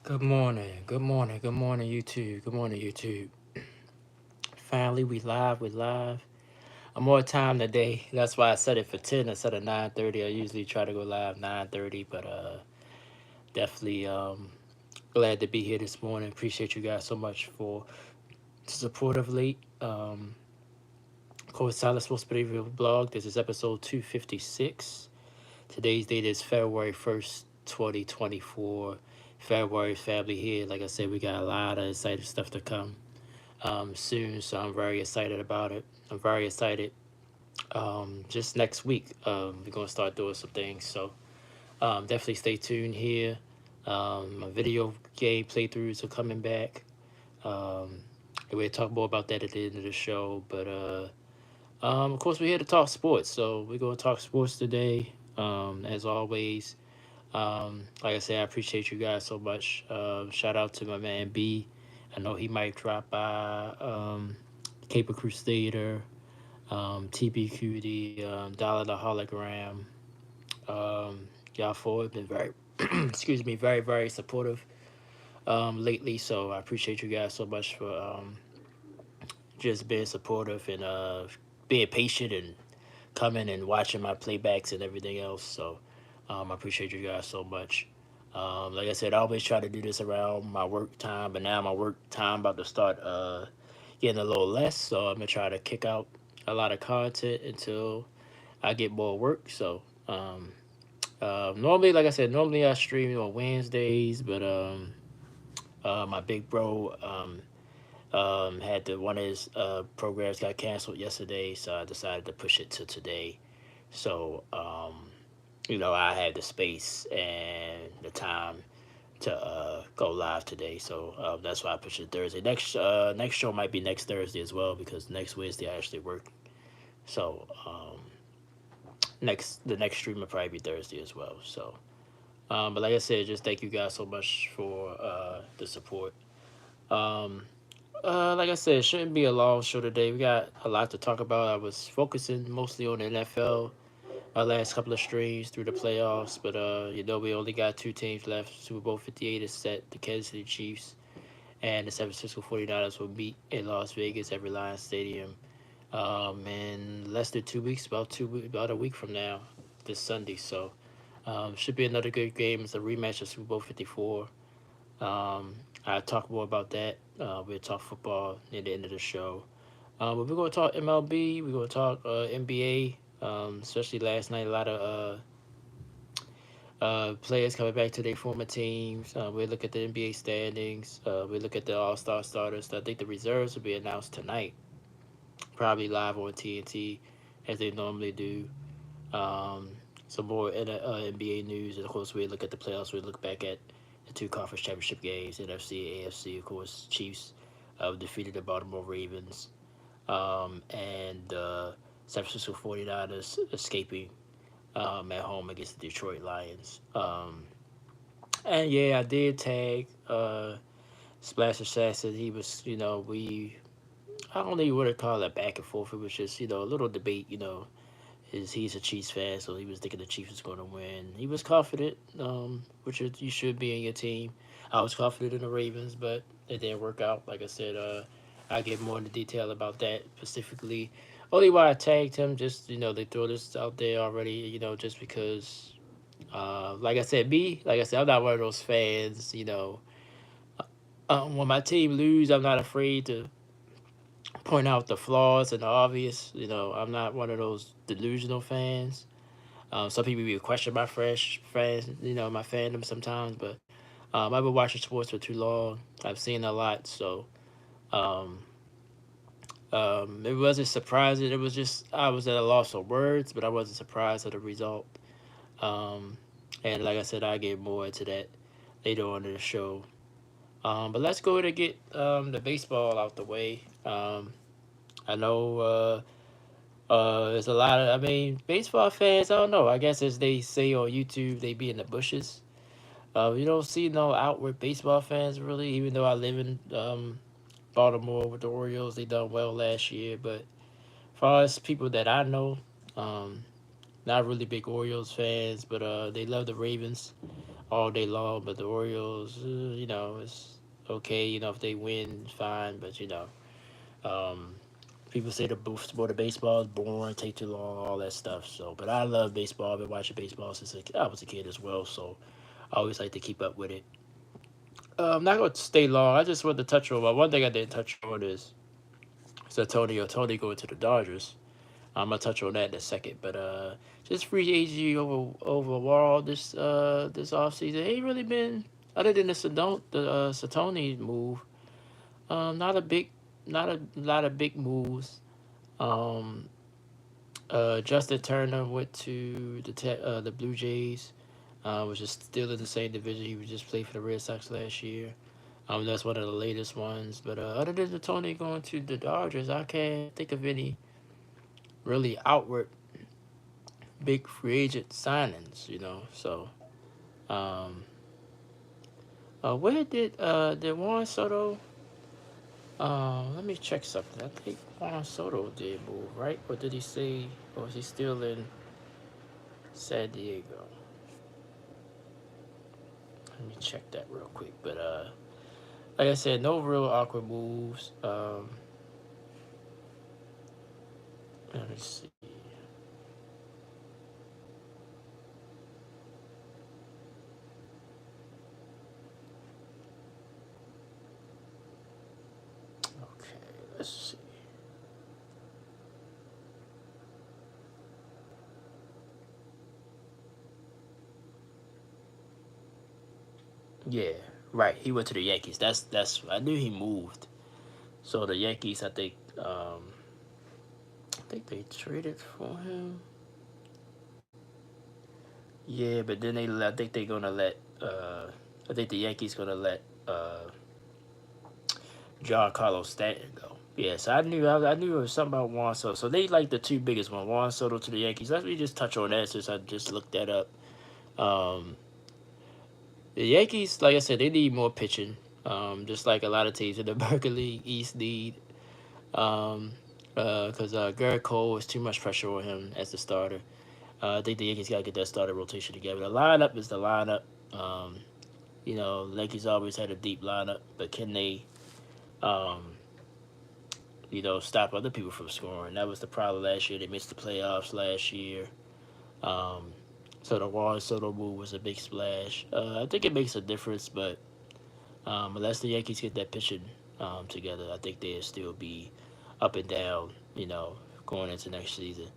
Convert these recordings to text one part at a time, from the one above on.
Good morning, good morning, good morning, YouTube. Good morning, YouTube. Finally, we live, we live. I'm more time today. That's why I set it for 10 instead of 9:30. I usually try to go live 9:30, but definitely glad to be here this morning. Appreciate you guys so much for the support of late. Of course, Silent Sports Radio blog. This is episode 256. Today's date is February 1st, 2024. February family here. Like I said, we got a lot of exciting stuff to come soon, so I'm very excited about it. I'm very excited. Just next week, we're gonna start doing some things, so definitely stay tuned here. My video game playthroughs are coming back. Um, we'll talk more about that at the end of the show, but of course, we're here to talk sports, so we're gonna talk sports today. As always, like I said, I appreciate you guys so much. Shout out to my man B. I know he might drop by. Caper Crusader, TBQD, Dollar the Hologram. Y'all four have been very, excuse me, very, very supportive lately. So I appreciate you guys so much for just being supportive and being patient and coming and watching my playbacks and everything else. So I appreciate you guys so much. Like I said, I always try to do this around my work time, but now my work time about to start getting a little less. So I'm gonna try to kick out a lot of content until I get more work. So normally, like I said, normally I stream on Wednesdays, but my big bro had one of his programs got canceled yesterday, so I decided to push it to today. So I had the space and the time to go live today. So that's why I pushed it Thursday. Next show might be next Thursday as well because next Wednesday I actually work. So the next stream will probably be Thursday as well. So but like I said, just thank you guys so much for the support. Um, like I said, it shouldn't be a long show today. We got a lot to talk about. I was focusing mostly on the NFL our last couple of streams through the playoffs, but we only got two teams left. Super Bowl 58 is set. The Kansas City Chiefs and the San Francisco 49ers will meet in Las Vegas at Reliance Stadium in less than 2 weeks, about a week from now, this Sunday. So should be another good game. It's a rematch of Super Bowl 54. I'll talk more about that. We'll talk football near the end of the show. But we're going to talk MLB. We're going to talk NBA, especially last night. A lot of players coming back to their former teams. We look at the NBA standings. We look at the All Star starters. I think the reserves will be announced tonight, probably live on TNT as they normally do. Um, some more NBA news, and of course we look at the playoffs. We look back at the two conference championship games, NFC, AFC. Of course, Chiefs defeated the Baltimore Ravens, and San Francisco 49ers escaping at home against the Detroit Lions. And yeah, I did tag Splash Assassin. He was, I don't even want to call it back and forth. It was just, a little debate, he's a Chiefs fan, so he was thinking the Chiefs was going to win. He was confident, which you should be in your team. I was confident in the Ravens, but it didn't work out. Like I said, I'll get more into detail about that specifically. Only why I tagged him, just, they throw this out there already, just because, like I said, I'm not one of those fans, when my team lose, I'm not afraid to point out the flaws and the obvious. I'm not one of those delusional fans. Some people be question my fresh fans, my fandom sometimes, but I've been watching sports for too long. I've seen a lot, so um, it wasn't surprising. It was just I was at a loss of words, but I wasn't surprised at the result. Um, and like I said, I get more into that later on in the show. But let's go ahead and get the baseball out the way. I know there's a lot of, I mean, baseball fans, I don't know. I guess as they say on YouTube, they be in the bushes. You don't see no outward baseball fans really, even though I live in Baltimore with the Orioles. They done well last year. But as far as people that I know, not really big Orioles fans, but they love the Ravens. all day long. But the Orioles, it's okay. If they win, fine. But um, people say the sport of baseball is boring, take too long, all that stuff. So, but I love baseball. I've been watching baseball since I was a kid as well. So, I always like to keep up with it. I'm not going to stay long. I just want to touch on one thing I didn't touch on is Tony going to the Dodgers. I'm gonna touch on that in a second, but just free agency overall this offseason ain't really been other than the Satoni move. Not a big, not a lot of big moves. Um, Justin Turner went to the Blue Jays, which is still in the same division. He was just played for the Red Sox last year. That's one of the latest ones. But other than the Tony going to the Dodgers, I can't think of any really outward big free agent signings. So, um, where did Juan Soto? Let me check something. I think Juan Soto did move, right? Or did he say? Or is he still in San Diego? Let me check that real quick. But like I said, no real awkward moves. Let me see. Okay, let's see. Yeah, right. He went to the Yankees. That's. I knew he moved. So the Yankees, I think they traded for him. Yeah, but then I think they're gonna let. I think the Yankees gonna let John Carlos Stanton go. Yeah, so I knew it was something about Juan Soto. So they like the two biggest ones, Juan Soto to the Yankees. Let me just touch on that since I just looked that up. Um, the Yankees, like I said, they need more pitching. Just like a lot of teams in the American League East need. Um, because Garrett Cole is too much pressure on him as the starter. I think the Yankees got to get that starter rotation together. The lineup is the lineup. Um, the Yankees always had a deep lineup, but can they, um, stop other people from scoring? That was the problem last year. They missed the playoffs last year. Um, so the Juan Soto move was a big splash. I think it makes a difference, but unless the Yankees get that pitching together, I think they'll still be up and down, going into next season.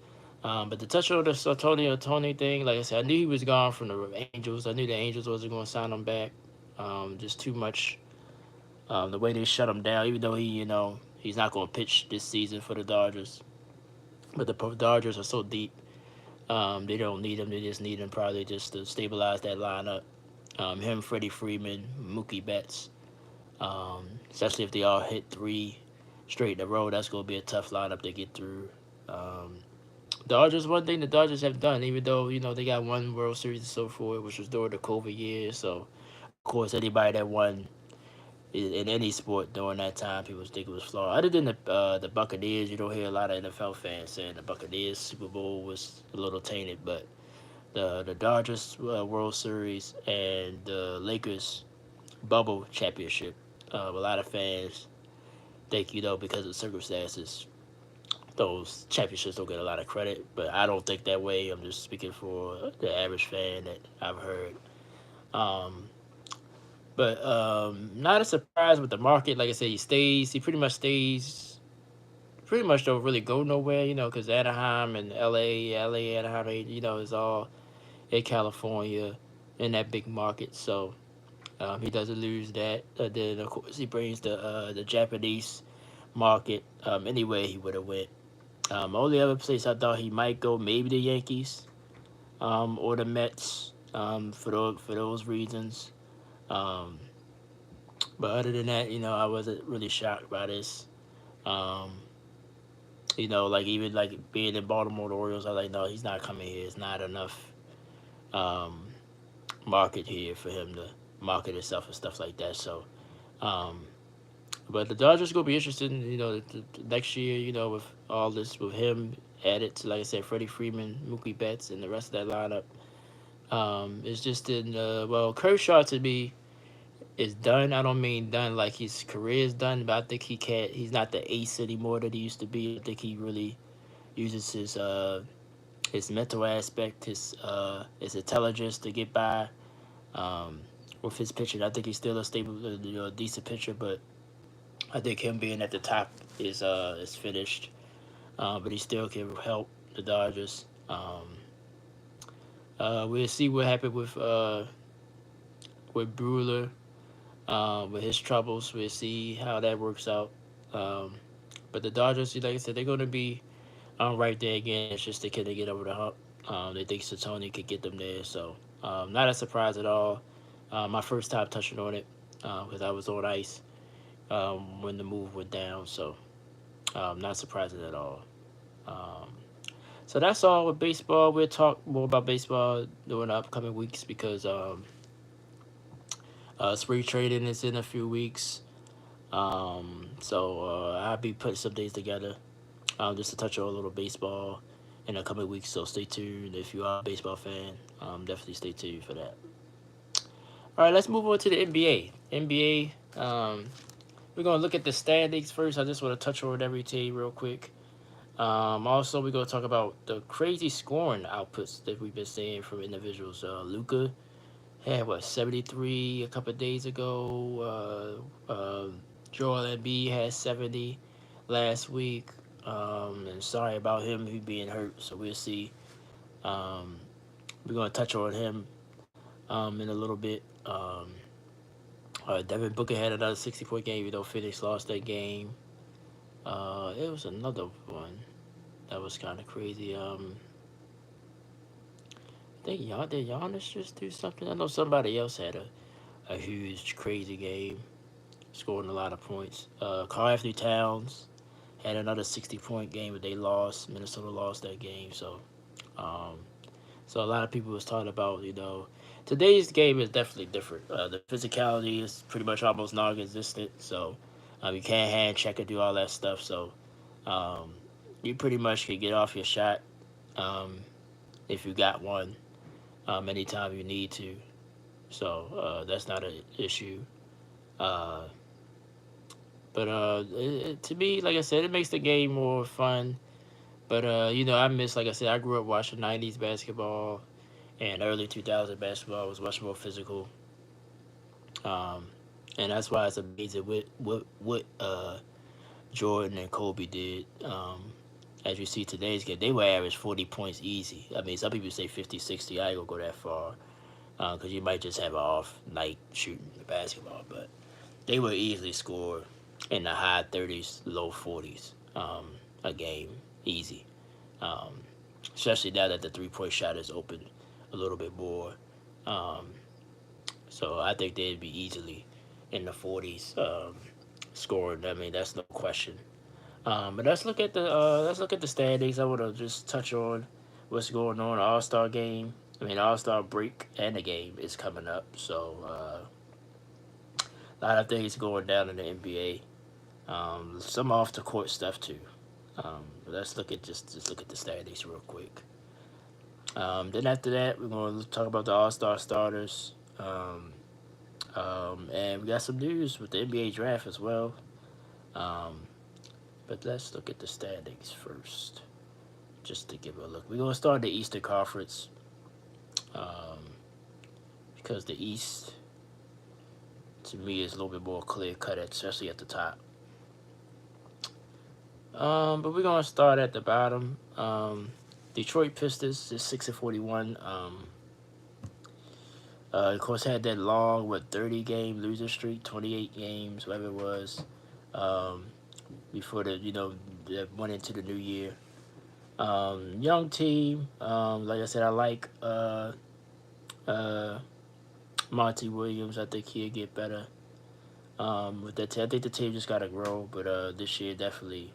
But to touch on the Tony thing, like I said, I knew he was gone from the Angels. I knew the Angels wasn't going to sign him back. Just too much. The way they shut him down, even though he's not going to pitch this season for the Dodgers. But the Dodgers are so deep. They don't need him. They just need him probably just to stabilize that lineup. Him, Freddie Freeman, Mookie Betts. Especially if they all hit three straight in a row, that's going to be a tough lineup to get through. Um, Dodgers, one thing the Dodgers have done, even though they got one World Series and so forth, which was during the COVID years. So, of course, anybody that won in any sport during that time, people think it was flawed. Other than the Buccaneers, you don't hear a lot of NFL fans saying the Buccaneers Super Bowl was a little tainted, but the Dodgers World Series and the Lakers bubble championship, a lot of fans think because of circumstances those championships don't get a lot of credit, but I don't think that way. I'm just speaking for the average fan that I've heard. Um, but not a surprise with the market. Like I said, he pretty much stays, pretty much don't really go nowhere, because Anaheim and LA, Anaheim, is all in California in that big market. So he doesn't lose that. Then, of course, he brings the Japanese market anywhere he would have went. Only other place I thought he might go, maybe the Yankees, or the Mets, for those reasons. Um, but other than that, I wasn't really shocked by this. Um, like even like being in Baltimore, the Orioles, I like no, he's not coming here. It's not enough um, market here for him to market himself and stuff like that. So, um, but the Dodgers gonna be interested in the next year. With all this with him added to, like I said, Freddie Freeman, Mookie Betts, and the rest of that lineup. It's just in well, Kershaw to me is done. I don't mean done like his career is done, but I think he can't. He's not the ace anymore that he used to be. I think he really uses his mental aspect, his intelligence to get by um, with his pitching. I think he's still a stable, decent pitcher, but I think him being at the top is finished. But he still can help the Dodgers. We'll see what happened with Brewer, with his troubles. We'll see how that works out. Um, but the Dodgers, like I said, they're going to be right there again. It's just they couldn't get over the hump. They think Satoni could get them there. So not a surprise at all. My first time touching on it because I was on ice when the move went down. So not surprising at all. Um, so that's all with baseball. We'll talk more about baseball during the upcoming weeks because spring trading is in a few weeks. So I'll be putting some days together just to touch on a little baseball in the coming weeks. So stay tuned if you are a baseball fan. Definitely stay tuned for that. All right, let's move on to the NBA. NBA. We're gonna look at the standings first. I just want to touch on every team real quick. Also, we're gonna talk about the crazy scoring outputs that we've been seeing from individuals. Luca had what 73 a couple of days ago. Joel Embiid had 70 last week. And sorry about him, he being hurt. So we'll see. Um, we're gonna touch on him in a little bit. Devin Booker had another 60-point game, even though Phoenix lost that game. It was another one that was kind of crazy. I think did Giannis just do something? I know somebody else had a huge, crazy game, scoring a lot of points. Karl Anthony Towns had another 60-point game, but they lost. Minnesota lost that game, um, so a lot of people was talking about today's game is definitely different. The physicality is pretty much almost non-existent, so you can't hand check and do all that stuff. So um, you pretty much can get off your shot um, if you got one anytime you need to. So that's not an issue. Uh, but to me, like I said, it makes the game more fun. But I miss, like I said, I grew up watching '90s basketball and early 2000 basketball was much more physical. Um, and that's why it's amazing what Jordan and Kobe did. As you see today's game, they would average 40 points easy. I mean, some people say 50, 60. I ain't gonna go that far because you might just have an off night shooting the basketball. But they would easily score in the high 30s, low 40s a game, easy. Um, Especially now that the 3-point shot is open a little bit more. Um, so I think they'd be easily in the 40s scoring. I mean, that's no question. But let's look at the standings. I want to just touch on what's going on. All Star game. I mean, All Star break and the game is coming up. So a lot of things going down in the NBA. Some off the court stuff too. But let's look at just look at the standings real quick. Then after that, we're going to talk about the All Star starters. And we got some news with the NBA draft as well. Um, but let's look at the standings first, just to give a look. We're going to start the Eastern Conference um, because the East, to me, is a little bit more clear cut, especially at the top. But we're going to start at the bottom. Detroit Pistons is 6-41. Of course, had that long 30-game losing streak, 28 games, whatever it was, um, before that went into the new year. Young team. Like I said, I like uh, Monty Williams. I think he'll get better. With that, I think the team just gotta grow. But this year definitely,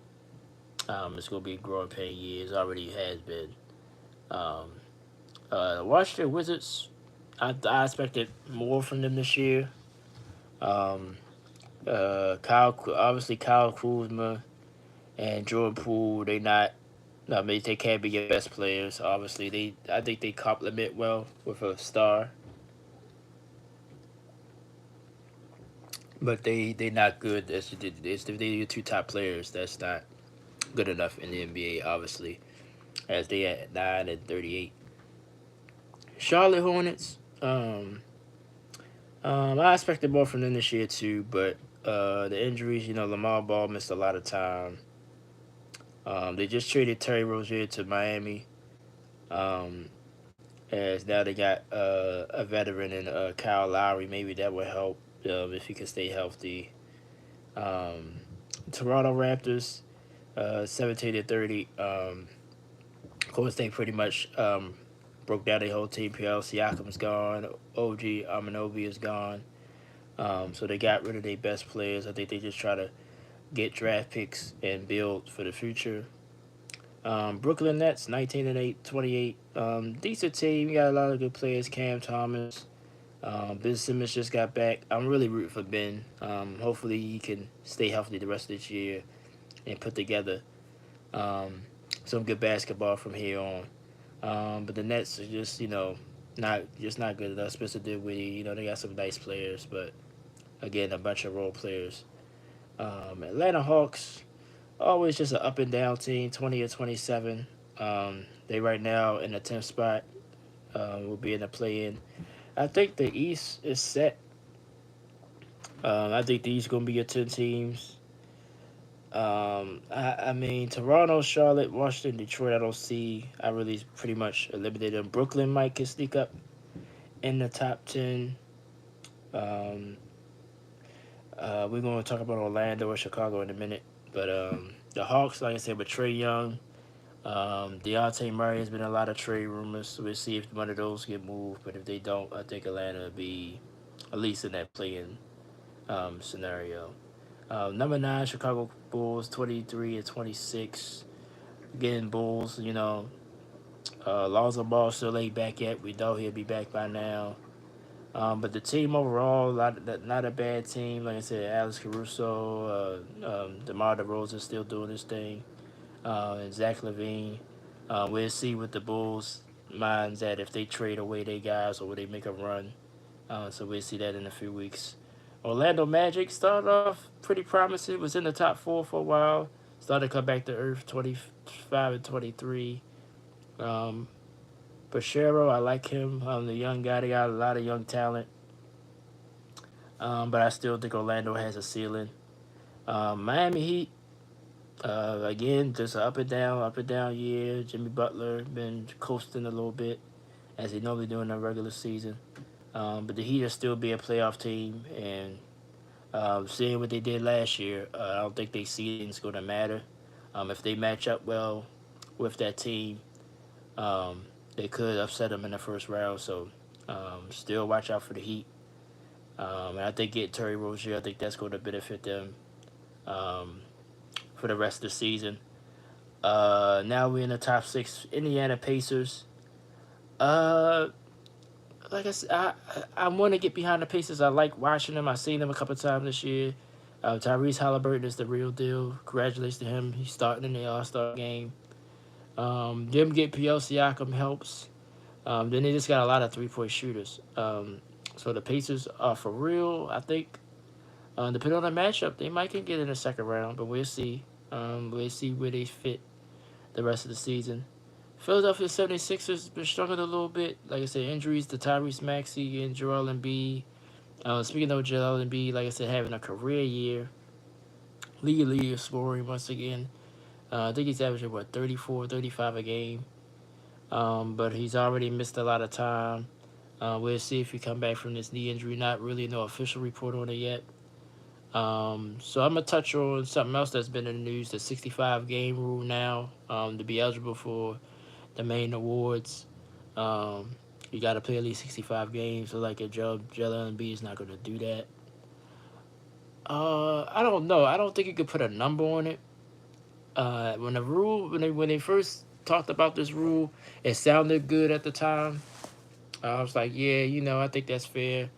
it's gonna be a growing pain year. It already has been. Um, Washington Wizards. I expected more from them this year. Um, Kyle Kuzma and Jordan Poole. They not. No, I mean they can't be your best players. Obviously, I think they complement well with a star, but they not good. If they your two top players, that's not good enough in the NBA. Obviously, as they at 9-38. Charlotte Hornets. I expected more from them this year too, but the injuries. Lamar Ball missed a lot of time. They just traded Terry Rozier to Miami. Um, as now they got a veteran in Kyle Lowry. Maybe that will help if he can stay healthy. Um, Toronto Raptors, 17-30. Of course, they pretty much broke down their whole team. PL Siakam's gone. OG Amanobi is gone. So they got rid of their best players. I think they just try to get draft picks and build for the future. Brooklyn Nets, 19-8, 28. Decent team. You got a lot of good players. Cam Thomas. Ben Simmons just got back. I'm really rooting for Ben. Hopefully he can stay healthy the rest of this year and put together um, some good basketball from here on. But the Nets are just not good enough. Spencer Dinwiddie, they got some nice players, but again a bunch of role players. Atlanta Hawks, always just an up and down team, 20-27. They right now in the 10th spot. Will be in the play in. I think the East is set. I think the East gonna be your 10 teams. I mean Toronto, Charlotte, Washington, Detroit. I don't see. I really pretty much eliminated them. Brooklyn might can sneak up in the top 10. Um, we're gonna talk about Orlando or Chicago in a minute, but the Hawks, like I said, with Trae Young, Deontay Murray has been a lot of trade rumors. So we'll see if one of those get moved. But if they don't, I think Atlanta will be at least in that play-in scenario. Number 9, Chicago Bulls, 23-26. Again, Bulls, Lonzo Ball still ain't back yet. We know he'll be back by now. But the team overall, not a bad team. Like I said, Alex Caruso, DeMar DeRozan still doing his thing, and Zach LaVine. We'll see what the Bulls' minds at if they trade away their guys or they make a run. So we'll see that in a few weeks. Orlando Magic started off pretty promising. Was in the top 4 for a while. Started to come back to earth, 25-23. Um, Bashero, I like him. The young guy. They got a lot of young talent. But I still think Orlando has a ceiling. Miami Heat, again, just an up and down year. Jimmy Butler been coasting a little bit, as he normally do in the regular season. But the Heat will still be a playoff team, and seeing what they did last year, I don't think their seeding's going to matter. If they match up well with that team, they could upset them in the first round. So still watch out for the Heat. And I think getting Terry Rozier, I think that's going to benefit them um, for the rest of the season. Now we're in the top 6. Indiana Pacers. Uh, like I said, I want to get behind the Pacers. I like watching them. I've seen them a couple times this year. Tyrese Halliburton is the real deal. Congratulations to him. He's starting in the All-Star game. Them get PL Siakam helps. Then they just got a lot of three-point shooters. So the Pacers are for real. I think, depending on the matchup, they might can get in the second round, but we'll see. We'll see where they fit the rest of the season. Philadelphia 76ers been struggling a little bit. Like I said, injuries to Tyrese Maxey and Joel Embiid. Speaking of Joel Embiid, like I said, having a career year. League scoring once again. I think he's averaging, 34, 35 a game. But he's already missed a lot of time. We'll see if he come back from this knee injury. Not really no official report on it yet. So I'm going to touch on something else that's been in the news, the 65 game rule now, to be eligible for the main awards. You got to play at least 65 games. So like a Joel Embiid is not going to do that. I don't know. I don't think you could put a number on it. When they first talked about this rule, it sounded good at the time. I was like, yeah, I think that's fair.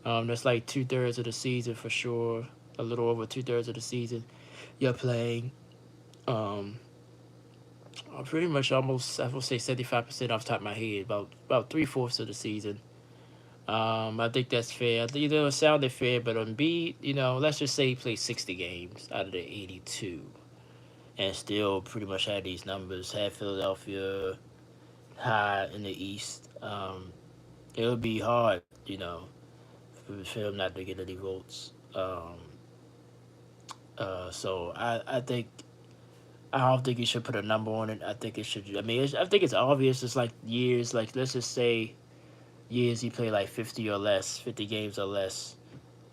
That's like 2/3 of the season for sure. A little over 2/3 of the season you're playing. pretty much almost I will say 75% off the top of my head, about 3/4 of the season. I think that's fair. I think it sounded fair, but on B, let's just say he played 60 games out of the 82, and still pretty much had these numbers. Had Philadelphia high in the East. It would be hard, for him not to get any votes. So I think I don't think you should put a number on it. I think it should. I mean, I think it's obvious. It's like years. Like let's just say years he played like 50 or less, 50 games or less.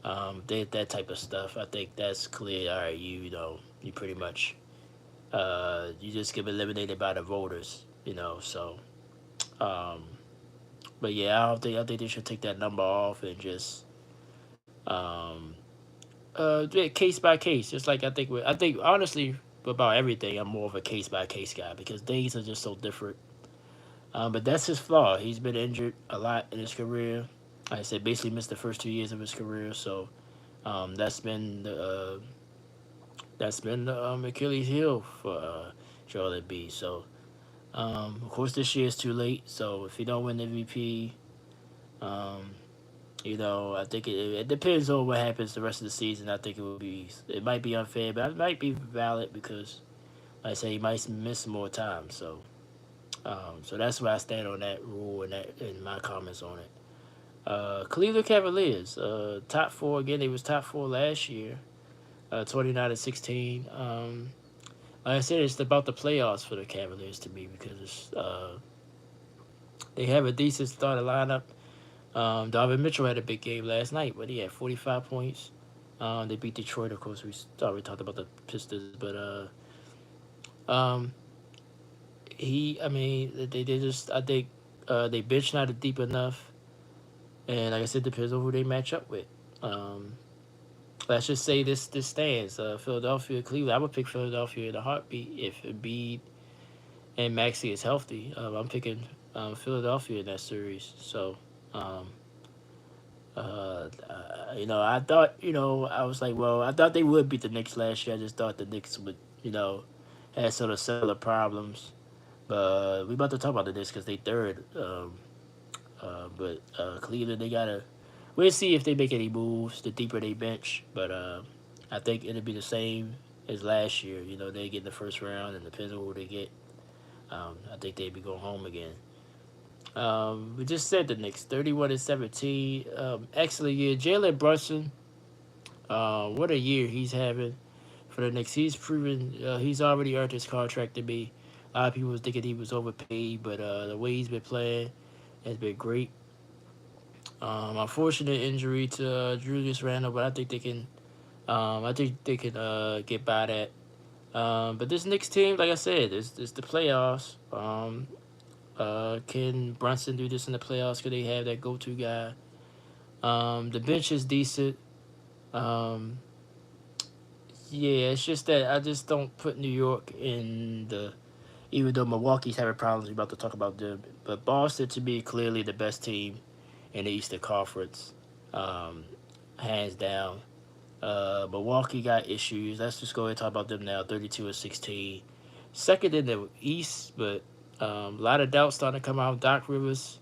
That type of stuff. I think that's clear. All right, you pretty much you just get eliminated by the voters. So um, but yeah, I think they should take that number off and just um yeah, case by case. Just like I think honestly about everything, I'm more of a case by case guy because days are just so different. But that's his flaw. He's been injured a lot in his career. Like I said, basically missed the first 2 years of his career. So that's been the Achilles heel for Charlotte B. So of course this year is too late. So if he don't win MVP, um, I think it depends on what happens the rest of the season. I think it might be unfair, but it might be valid because like I say he might miss more time. So that's where I stand on that rule and that in my comments on it. Cleveland Cavaliers, top four again. They was top four last year, 29-16. Like I said, it's about the playoffs for the Cavaliers to me because they have a decent starting lineup. Donovan Mitchell had a big game last night, but he had 45 points. They beat Detroit, of course. We already talked about the Pistons, but um, I mean, they just, I think they bench not deep enough, and like I said, depends on who they match up with. Um, let's just say this stands. Philadelphia, Cleveland. I would pick Philadelphia in a heartbeat if Embiid and Maxey is healthy. I'm picking Philadelphia in that series. So. Um, I thought, I was like, well, I thought they would beat the Knicks last year. I just thought the Knicks would, had sort of similar problems. But we about to talk about the Knicks because they third. But Cleveland, they gotta. We'll see if they make any moves. The deeper they bench, but I think it'll be the same as last year. They get in the first round, and depends on who they get. I think they'd be going home again. We just said the Knicks, 31-17. Excellent year. Jalen Brunson, what a year he's having for the Knicks. He's proven he's already earned his contract to be. A lot of people was thinking he was overpaid, but the way he's been playing has been great. Unfortunate injury to Julius Randle, but I think they can. Get by that. But this Knicks team, like I said, it's the playoffs. Can Brunson do this in the playoffs? Could they have that go-to guy? The bench is decent. Um, yeah, it's just that I just don't put New York in the. Even though Milwaukee's having problems, we're about to talk about them. But Boston, to me, clearly the best team in the Eastern Conference, um, hands down. Milwaukee got issues. Let's just go ahead and talk about them now. 32-16, second in the East, but a lot of doubts starting to come out. Doc Rivers,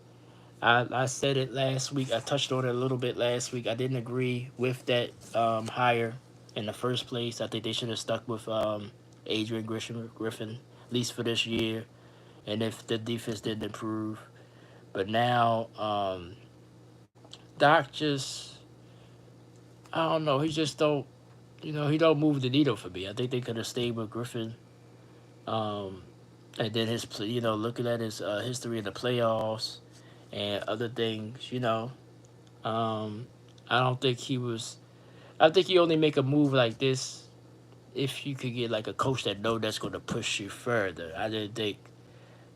I said it last week. I touched on it a little bit last week. I didn't agree with that hire in the first place. I think they should have stuck with Adrian Griffin, at least for this year. And if the defense didn't improve, but now Doc just, I don't know. He just don't, he don't move the needle for me. I think they could have stayed with Griffin. Um, and then looking at his history in the playoffs and other things, I don't think he was. I think you only make a move like this if you could get like a coach that know that's going to push you further. I didn't think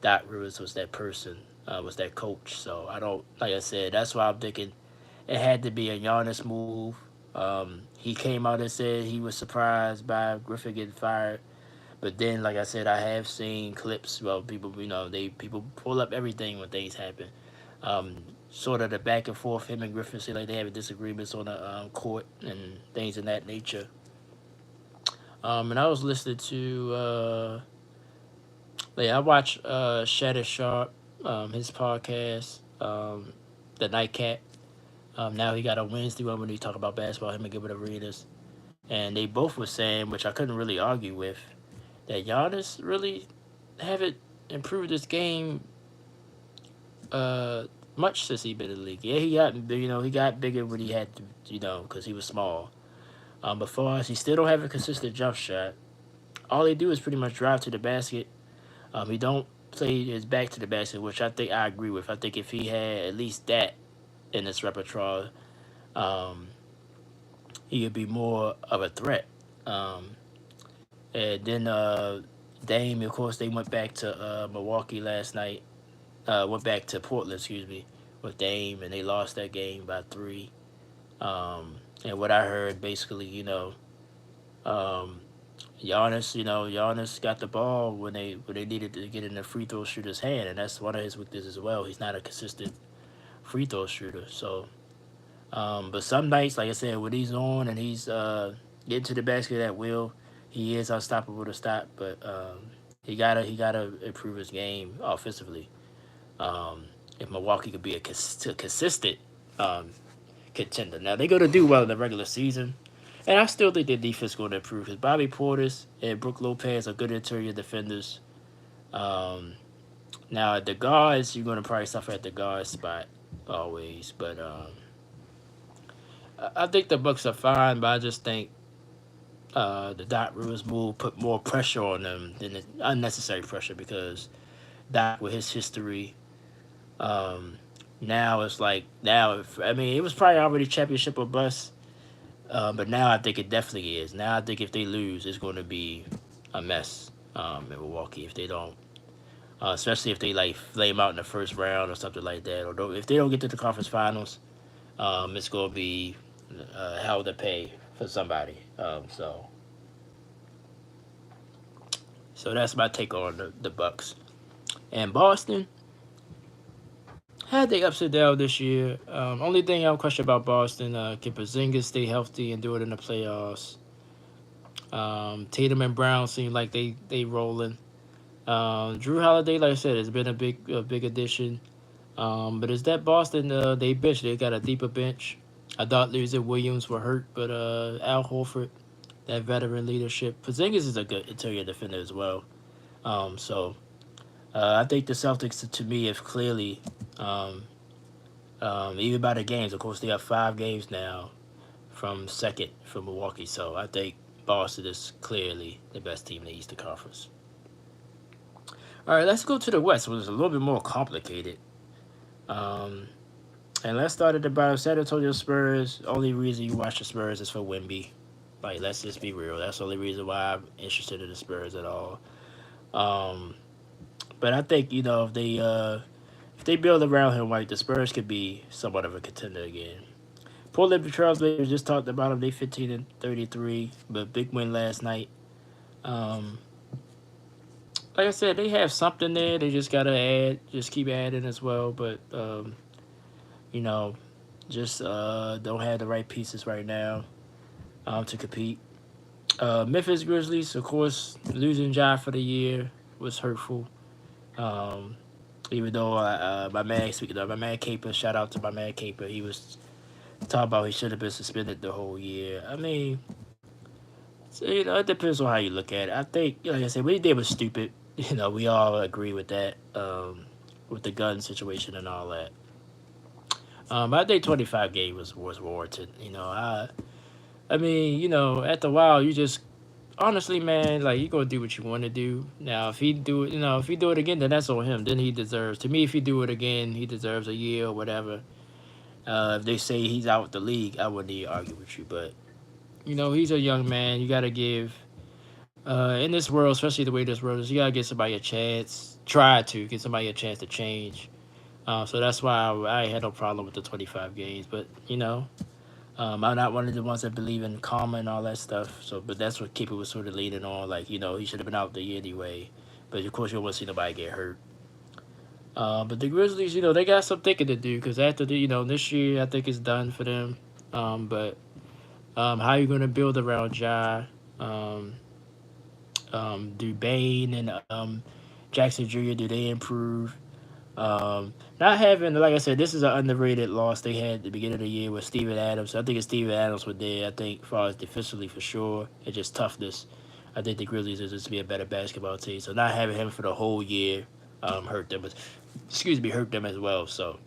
Doc Rivers was that person, was that coach. So I don't. Like I said, that's why I'm thinking it had to be a Giannis move. He came out and said he was surprised by Griffin getting fired. But then, like I said, I have seen clips. Well, people, people pull up everything when things happen. Um, Sort of the back and forth, him and Griffin say like they having disagreements on the court and things of that nature. And I was listening to Yeah, I watch Shatter Sharp, his podcast, the Nightcap. Now he got a Wednesday one when he talk about basketball, him and Gilbert Arenas. And they both were saying, which I couldn't really argue with, that Giannis really haven't improved his game uh, much since he been in the league. Yeah, he got bigger when he had to, because he was small. But for us, he still don't have a consistent jump shot. All they do is pretty much drive to the basket. He don't play his back to the basket, which I think I agree with. I think if he had at least that in his repertoire, um, he would be more of a threat. Um, and then Dame, of course, they went back to Milwaukee last night. Went back to Portland, excuse me, with Dame, and they lost that game by 3. And what I heard, basically, um, Giannis got the ball when they needed to get in the free throw shooter's hand, and that's one of his weaknesses as well. He's not a consistent free throw shooter. So, but some nights, like I said, when he's on and he's getting to the basket at will, he is unstoppable to stop. But he gotta improve his game offensively. Um, if Milwaukee could be a consistent um, contender. Now they're gonna do well in the regular season, and I still think their defense is going to improve because Bobby Portis and Brook Lopez are good interior defenders. Um, Now at the guards, you're going to probably suffer at the guard spot always, but I think the Bucks are fine. But I just think the Doc Rivers move put more pressure on them than unnecessary pressure because Doc with his history. Um, Now it's like now. If, I mean, it was probably already championship or bust. But now I think it definitely is. Now I think if they lose, it's going to be a mess in Milwaukee if they don't. Especially if they like flame out in the first round or something like that, or if they don't get to the conference finals, it's going to be hell to pay for somebody. So that's my take on the Bucks and Boston. Had they ups and downs this year. Only thing I'll question about Boston, can Porzingis stay healthy and do it in the playoffs? Tatum and Brown seem like they rolling. Drew Holiday, like I said, has been a big addition. But is that Boston? They bench. They got a deeper bench. I thought Lizard Williams were hurt, but Al Horford, that veteran leadership. Porzingis is a good interior defender as well. So I think the Celtics, to me, have clearly, um, even by the games, of course, they have 5 games now from second from Milwaukee. So I think Boston is clearly the best team in the Eastern Conference. All right, let's go to the West, which is a little bit more complicated. Um, and let's start at the bottom. San Antonio Spurs. Only reason you watch the Spurs is for Wemby. Like, let's just be real. That's the only reason why I'm interested in the Spurs at all. Um, but I think if they build around him, like the Spurs could be somewhat of a contender again. Portland Trailblazers just talked about them. They 15-33, but big win last night. Um, like I said, they have something there. They just gotta just keep adding as well. But you know, just don't have the right pieces right now to compete. Memphis Grizzlies, of course, losing Ja for the year was hurtful. Um, Even though speaking of my man Caper, shout out to my man Caper, he was talking about he should have been suspended the whole year. I mean, so, it depends on how you look at it. I think, like I said, what he did was stupid. We all agree with that, with the gun situation and all that. I think 25 games was warranted. I mean, after a while, you just honestly, man, like you gonna do what you want to do. Now, if he do it again, then that's on him. Then he deserves. To me, if he do it again, he deserves a year or whatever. If they say he's out the league, I wouldn't even argue with you. But he's a young man. You gotta give. In this world, especially the way this world is, you gotta give somebody a chance. Try to give somebody a chance to change. So that's why I had no problem with the 25 games. But I'm not one of the ones that believe in karma and all that stuff. So, but that's what Keeper was sort of leaning on. Like, he should have been out the year anyway. But of course, you don't want to see nobody get hurt. But the Grizzlies, they got some thinking to do because after this year, I think it's done for them. But how you gonna build around Ja? Do Bane and Jackson Jr., do they improve? Not having, like I said, this is an underrated loss they had at the beginning of the year with Steven Adams. I think if Steven Adams were there, I think as far as defensively for sure, and just toughness, I think the Grizzlies is just to be a better basketball team. So not having him for the whole year hurt them. Hurt them as well. So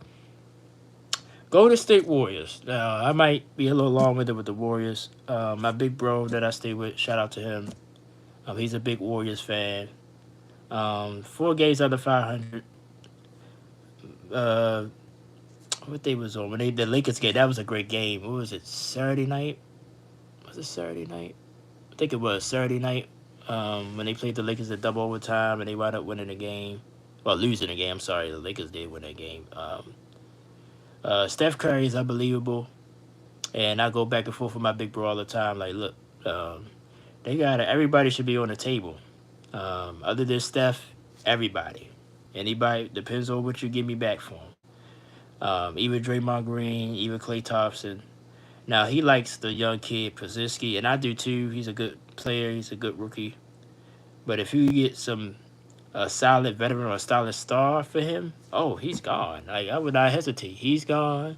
Golden State Warriors. Now I might be a little long with it with the Warriors. My big bro that I stay with, shout out to him. He's a big Warriors fan. 4 games under 500. Uh, what they was on when the Lakers game? That was a great game. What was it? Saturday night? Was it Saturday night? I think it was Saturday night. When they played the Lakers at double overtime and they wound up winning the game. Well, losing the game. I'm sorry, the Lakers did win that game. Steph Curry is unbelievable, and I go back and forth with my big bro all the time. Like, look, they got everybody should be on the table. Other than Steph, everybody, anybody depends on what you give me back for him. Even Draymond Green, even Klay Thompson. Now he likes the young kid Pozinski, and I do too. He's a good player. He's a good rookie. But if you get some a solid veteran or a solid star for him, oh, he's gone. Like I would not hesitate. He's gone.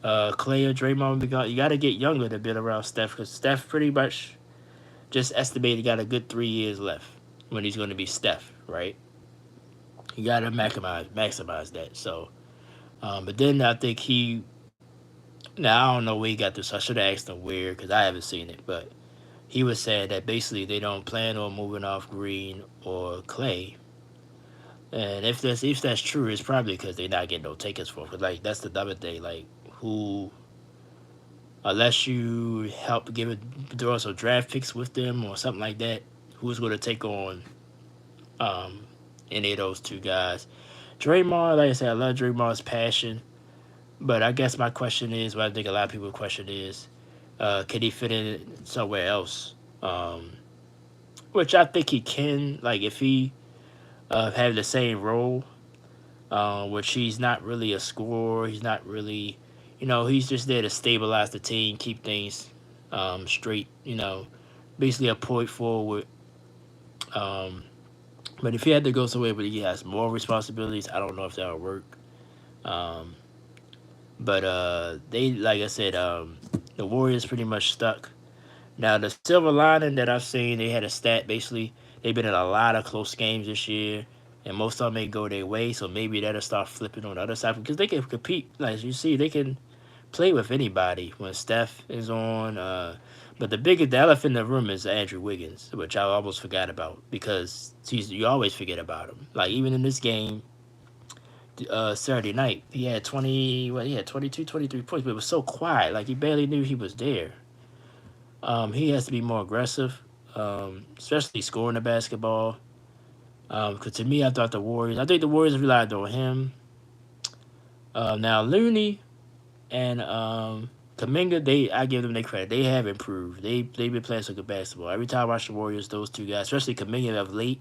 Clay or Draymond will be gone. You got to get younger to build around Steph because Steph pretty much just estimated got a good 3 years left when he's going to be Steph, right? You got to maximize that. So, but then I think he. Now I don't know where he got this. I should have asked him where because I haven't seen it. But he was saying that basically they don't plan on moving off Green or Clay. And if that's true, it's probably because they're not getting no takers for it. Like that's the other thing. Like who, unless you help give it throw some draft picks with them or something like that, who's going to take on um any of those two guys? Draymond, like I said, I love Draymond's passion, but I guess my question is, what I think a lot of people question is, can he fit in somewhere else? Um, which I think he can. Like if he have the same role, which he's not really a scorer. He's not really, he's just there to stabilize the team, keep things straight. Basically a point forward. Um, but if he had to go somewhere, but he has more responsibilities, I don't know if that'll work. Um, but they, like I said, the Warriors pretty much stuck. Now the silver lining that I've seen, they had a stat basically. They've been in a lot of close games this year, and most of them may go their way. So maybe that'll start flipping on the other side because they can compete. Like as you see, they can play with anybody when Steph is on. But the elephant in the room is Andrew Wiggins, which I almost forgot about because you always forget about him. Like even in this game, Saturday night, he had 20. Well, he had 22, 23 points, but it was so quiet. Like you barely knew he was there. He has to be more aggressive, especially scoring the basketball. Because to me, I think the Warriors relied on him. Now Looney and Kaminga, I give them their credit. They have improved. They've been playing some good basketball. Every time I watch the Warriors, those two guys, especially Kaminga of late,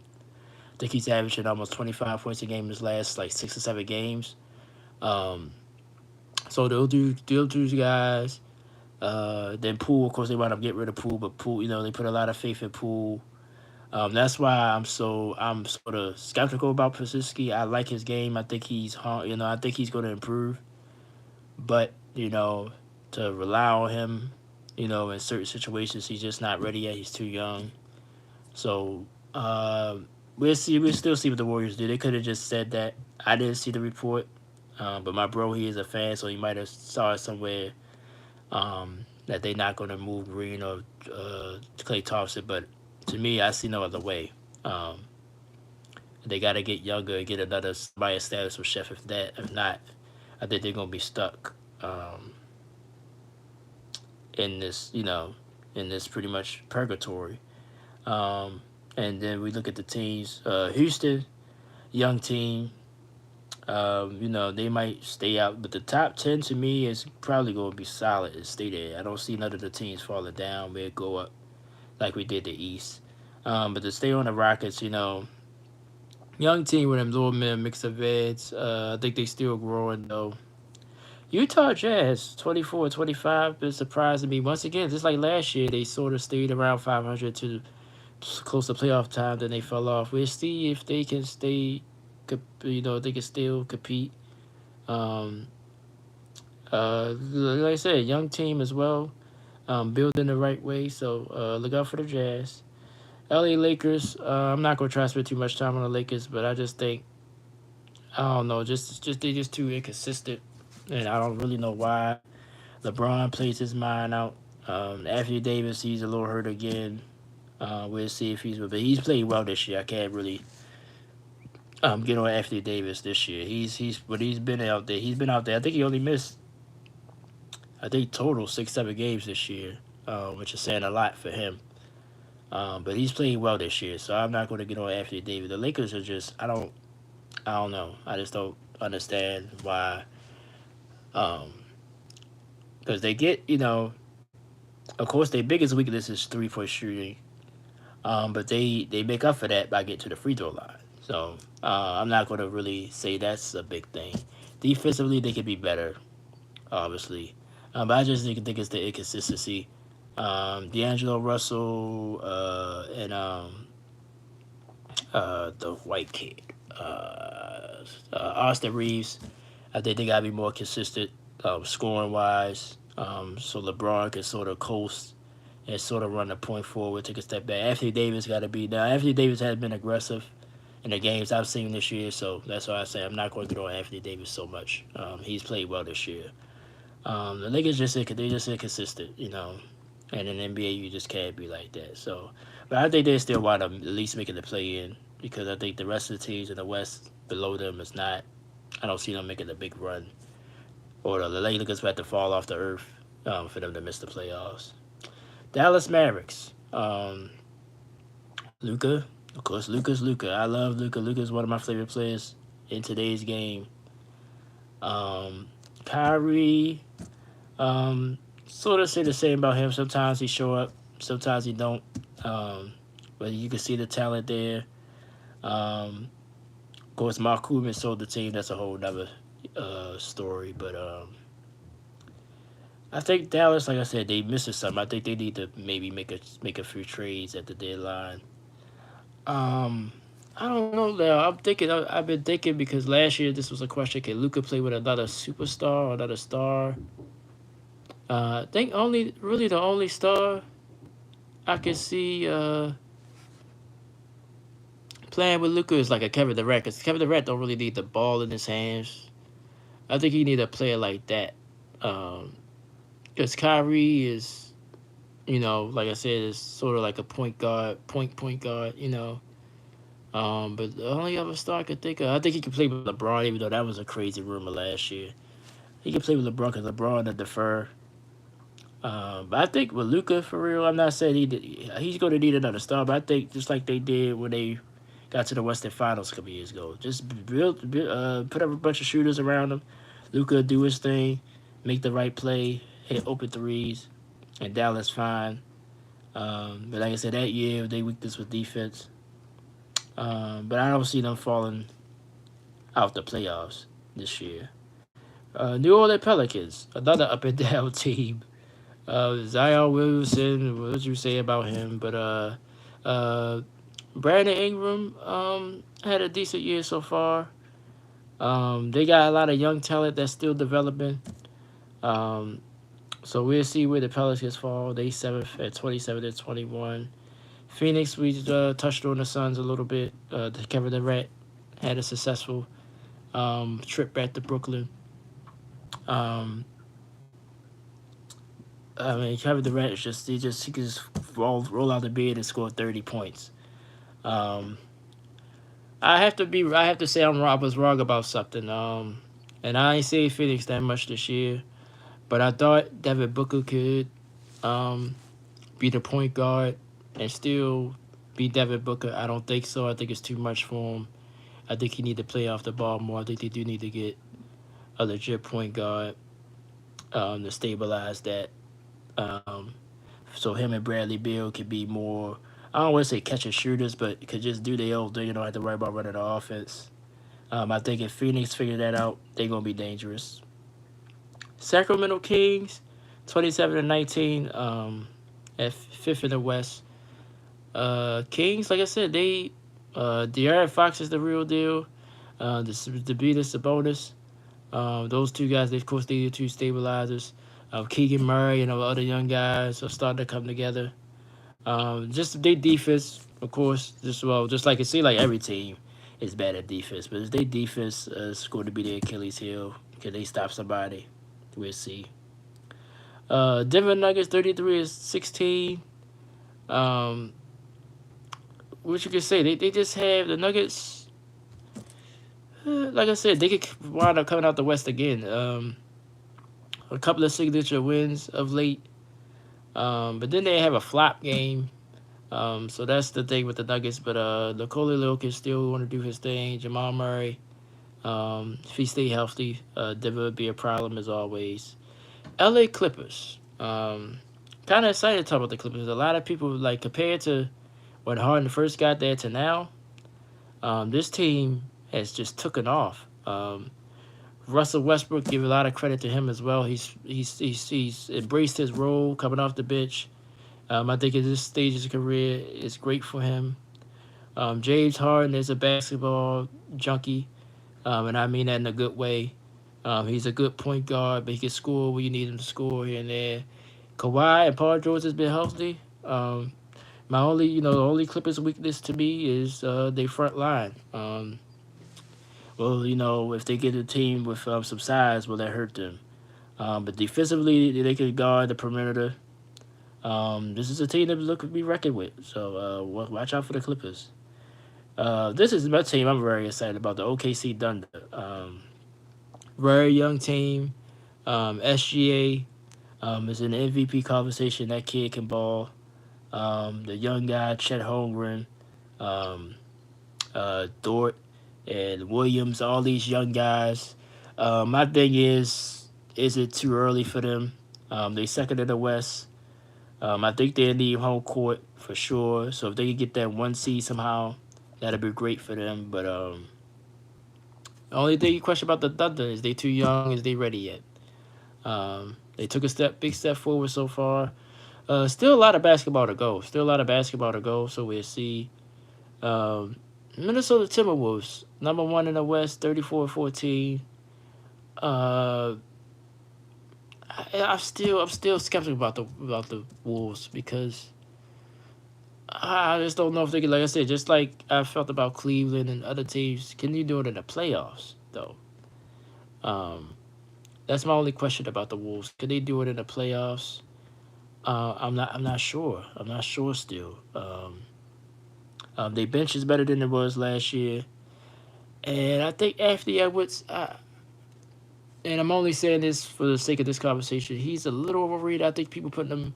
I think he's averaging almost 25 points a game in his last like 6 or 7 games. Um, so those two guys. Then Poole, of course, they wound up getting rid of Poole, but Poole, they put a lot of faith in Poole. That's why I'm sort of skeptical about Pazinski. I like his game. I think I think he's going to improve. But to rely on him, in certain situations, he's just not ready yet. He's too young. So we'll see. We'll still see what the Warriors do. They could have just said that. I didn't see the report, but my bro, he is a fan, so he might have saw it somewhere. That they're not going to move Green or Klay Thompson, but to me, I see no other way. They got to get younger and get another somebody status with Chef. If not, I think they're going to be stuck in this, in this pretty much purgatory. And then we look at the teams. Houston, young team. They might stay out, but the top 10 to me is probably going to be solid and stay there. I don't see none of the teams falling down. We'll go up like we did the East. But to stay on the Rockets, young team with them little mix of vets. I think they still growing though. Utah Jazz 24-25 been surprising me once again. Just like last year, they sort of stayed around 500 to close to playoff time, then they fell off. We'll see if they can stay, they can still compete. Um, like I said, young team as well, building the right way. So look out for the Jazz. LA Lakers. I'm not gonna try to spend too much time on the Lakers, but I just think I don't know, just they just too inconsistent, and I don't really know why. LeBron plays his mind out. Anthony Davis, he's a little hurt again. We'll see if but he's played well this year. I can't really get on Anthony Davis this year. But he's been out there. He's been out there. I think he only missed total 6 7 games this year, which is saying a lot for him. But he's played well this year, so I'm not going to get on Anthony Davis. The Lakers are just I don't know. I just don't understand why. Um, because they get of course their biggest weakness is 3-point shooting. But they make up for that by getting to the free throw line. So I'm not going to really say that's a big thing. Defensively, they could be better, obviously. But I just think it's the inconsistency. D'Angelo Russell and the white kid, Austin Reeves. I think they got to be more consistent scoring wise. So LeBron can sort of coast and sort of run the point forward, take a step back. Anthony Davis got to be now. Anthony Davis has been aggressive in the games I've seen this year, so that's why I say I'm not going to get on Anthony Davis so much. He's played well this year. The Lakers just inconsistent, and in the NBA you just can't be like that. So, but I think they still want to at least making the play in because I think the rest of the teams in the West below them is not. I don't see them making a big run, or the Lakers have to fall off the earth for them to miss the playoffs. Dallas Mavericks. Luka. Of course, Luka. I love Luka. Luka's one of my favorite players in today's game. Kyrie. Sort of say the same about him. Sometimes he show up. Sometimes he don't. But you can see the talent there. Of course, Mark Cuban sold the team. That's a whole nother story. But I think Dallas, like I said, they missing something. I think they need to maybe make a few trades at the deadline. I don't know now. I'm thinking. I've been thinking because last year this was a question: can Luka play with another superstar or another star? I think the only star I can see playing with Luka is like a Kevin Durant. Because Kevin Durant don't really need the ball in his hands. I think he need a player like that. Because Kyrie is, like I said, is sort of like a point guard. But the only other star I could think of, I think he could play with LeBron, even though that was a crazy rumor last year. He could play with LeBron because LeBron to defer. But I think with Luka, for real, I'm not saying he's going to need another star, but I think just like they did when they got to the Western Finals a couple years ago, just put up a bunch of shooters around him. Luka do his thing, make the right play, hit open threes, and Dallas fine. But like I said, that year they weakness with defense. But I don't see them falling out the playoffs this year. New Orleans Pelicans, another up and down team. Zion Williamson, what did you say about him? But Brandon Ingram had a decent year so far. They got a lot of young talent that's still developing. So we'll see where the Pelicans fall. They 7th at 27-21. Phoenix, we touched on the Suns a little bit. Kevin Durant had a successful trip back to Brooklyn. Kevin Durant is he can just roll out the bed and score 30 points. I have to say I was wrong about something. And I ain't say Phoenix that much this year, but I thought Devin Booker could be the point guard and still be Devin Booker. I don't think so. I think it's too much for him. I think he need to play off the ball more. I think they do need to get a legit point guard to stabilize that. So him and Bradley Beal could be more, I don't want to say catching shooters, but could just do their own thing. You don't have to worry about running the offense. I think if Phoenix figure that out, they're going to be dangerous. Sacramento Kings, 27-19, at 5th in the West. Kings, like I said, they De'Aaron Fox is the real deal. The beat is the bonus. Those two guys, they, of course, they the two stabilizers. Keegan Murray and other young guys are starting to come together. Just their defense, of course, just like it seems like every team is bad at defense, but if their defense is going to be their Achilles heel, can they stop somebody? We'll see. Denver Nuggets 33-16. Um, what you can say, they just have the Nuggets. Like I said, they could wind up coming out the West again. A couple of signature wins of late. But then they have a flop game. So that's the thing with the Nuggets. But Nikola Jokic still want to do his thing. Jamal Murray, if he stay healthy, Denver would be a problem as always. LA Clippers. Kind of excited to talk about the Clippers. A lot of people, like, compared to when Harden first got there to now, this team has just taken off. Russell Westbrook, give a lot of credit to him as well. He's embraced his role coming off the bench. I think at this stage of his career, it's great for him. James Harden is a basketball junkie, and I mean that in a good way. He's a good point guard, but he can score when you need him to score here and there. Kawhi and Paul George has been healthy. My only, the only Clippers weakness to me is their front line. If they get a team with some size, will that hurt them? But defensively, they can guard the perimeter. This is a team that look to be reckoned with. So watch out for the Clippers. This is my team I'm very excited about, the OKC Thunder. Very young team. SGA is in the MVP conversation. That kid can ball. The young guy, Chet Holmgren, Dort, and Williams, all these young guys. My thing is it too early for them? They second in the West. I think they need home court for sure. So if they can get that 1 seed somehow, that'd be great for them. But the only thing you question about the Thunder is they too young. Is they ready yet? They took a big step forward so far. Still a lot of basketball to go. So we'll see. Minnesota Timberwolves, number 1 in the West, 34-14. I'm still skeptical about the Wolves because I just don't know if they can. Like I said, just like I felt about Cleveland and other teams, can you do it in the playoffs though? That's my only question about the Wolves. Can they do it in the playoffs? I'm not sure. I'm not sure still. Their bench is better than it was last year, and I think Anthony Edwards. And I'm only saying this for the sake of this conversation. He's a little overrated. I think people putting him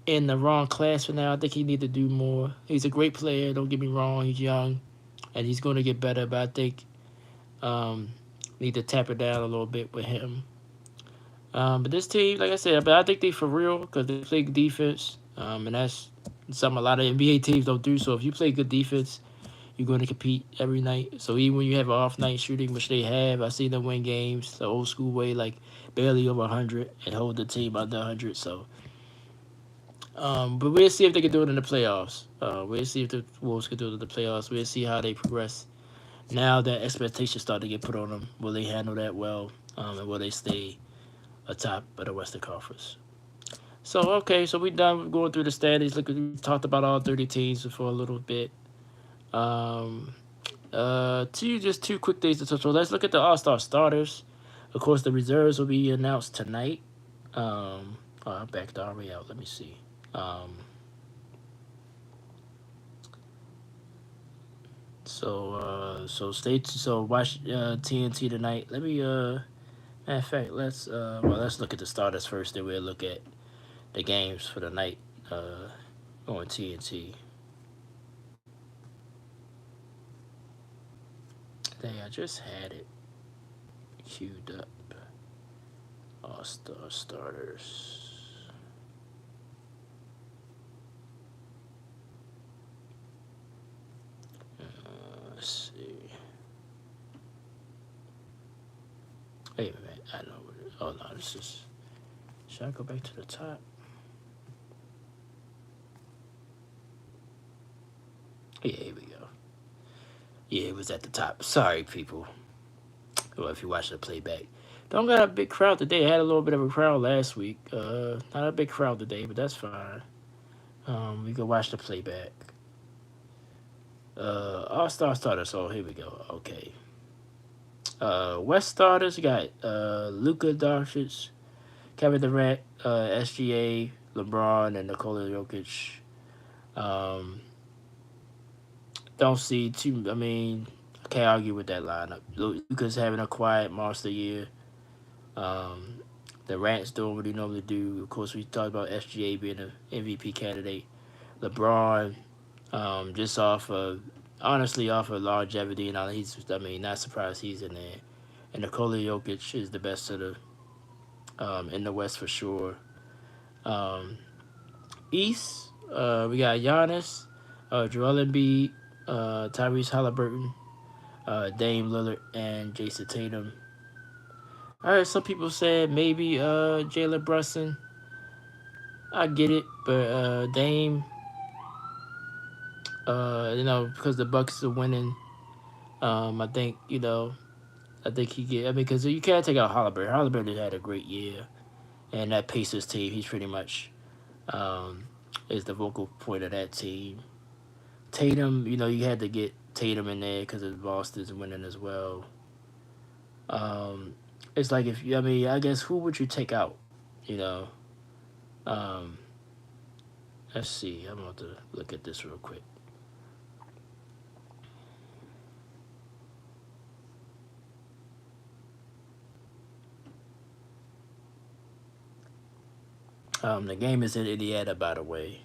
in the wrong class for now. I think he need to do more. He's a great player. Don't get me wrong. He's young, and he's going to get better. But I think need to tap it down a little bit with him. But this team, like I said, but I think they for real because they play defense, and that's something a lot of NBA teams don't do. So if you play good defense, you're going to compete every night. So even when you have an off night shooting, which they have, I see them win games the old school way, like barely over 100 and hold the team under 100. So, but we'll see if they can do it in the playoffs. We'll see if the Wolves can do it in the playoffs. We'll see how they progress. Now that expectations start to get put on them, will they handle that well, and will they stay atop of the Western Conference? So okay, so we done going through the standings. Look, we talked about all 30 teams for a little bit. Two quick things to touch on. Let's look at the All-Star starters. Of course, the reserves will be announced tonight. I backed the army out. Let me see. So watch TNT tonight. Let me matter of fact, let's look at the starters first, then we'll look at the games for the night on TNT. Dang, I just had it queued up. All-Star starters. Let's see. Wait a minute. I know. Oh no, this is. Should I go back to the top? Yeah, it was at the top. Sorry, people. Well, if you watch the playback. Don't got a big crowd today. I had a little bit of a crowd last week. Not a big crowd today, but that's fine. We can watch the playback. All Star starters. Oh, here we go. Okay. West starters got Luka Doncic, Kevin Durant, SGA, LeBron, and Nikola Jokic. Um, don't see too. I mean, I can't argue with that lineup. Luka's having a quiet monster year. Um, the Rants doing what he normally do. Of course, we talked about SGA being an MVP candidate. LeBron, just off of honestly off of longevity and all, he's I mean not surprised he's in there. And Nikola Jokic is the best of the in the West for sure. Um, East, we got Giannis, Joel Embiid, Tyrese Halliburton, Dame Lillard, and Jason Tatum. I heard some people said maybe Jalen Brunson. I get it, but Dame, because the Bucks are winning, I think I think he get. I mean, because you can't take out Halliburton. Halliburton had a great year, and that Pacers team, he's pretty much um, is the vocal point of that team. Tatum, you had to get Tatum in there because Boston's winning as well. Um, it's like if you, I mean, I guess who would you take out? You know, um, let's see. I'm about to look at this real quick. The game is in Indiana, by the way.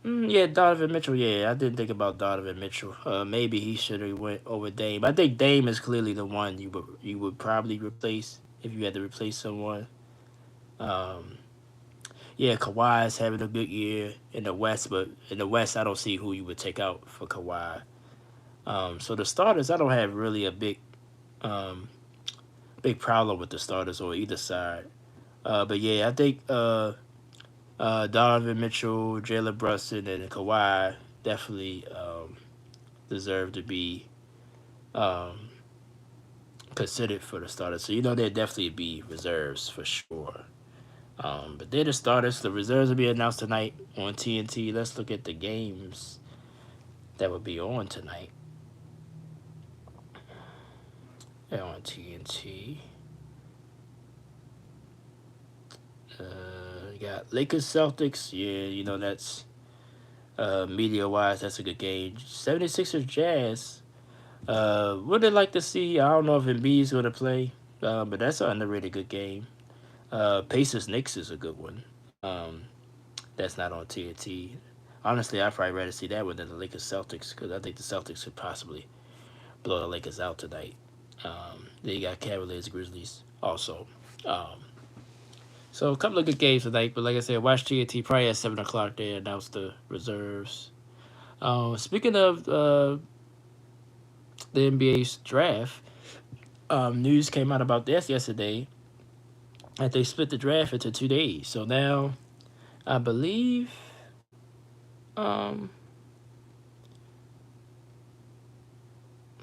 Yeah, Donovan Mitchell. Yeah, I didn't think about Donovan Mitchell. Maybe he should have went over Dame. I think Dame is clearly the one you would probably replace if you had to replace someone. Um, yeah, Kawhi is having a good year in the West, but in the West, I don't see who you would take out for Kawhi. So the starters, I don't have really a um, big problem with the starters on either side. But yeah, I think Donovan Mitchell, Jalen Brunson, and Kawhi definitely deserve to be um, considered for the starters. So they'll definitely be reserves for sure. But they're the starters. The reserves will be announced tonight on TNT. Let's look at the games that will be on tonight. Yeah, on TNT. You got Lakers Celtics. Yeah, that's media wise, that's a good game. 76ers Jazz. Would I like to see? I don't know if Embiid's going to play, but that's an underrated good game. Pacers Knicks is a good one. That's not on TNT. Honestly, I'd probably rather see that one than the Lakers Celtics because I think the Celtics could possibly blow the Lakers out tonight. Then you got Cavaliers Grizzlies also. Um, so a couple of good games tonight, but like I said, watch TNT probably at 7 o'clock. They announce the reserves. Speaking of the NBA's draft, news came out about this yesterday that they split the draft into 2 days. So now, I believe, um,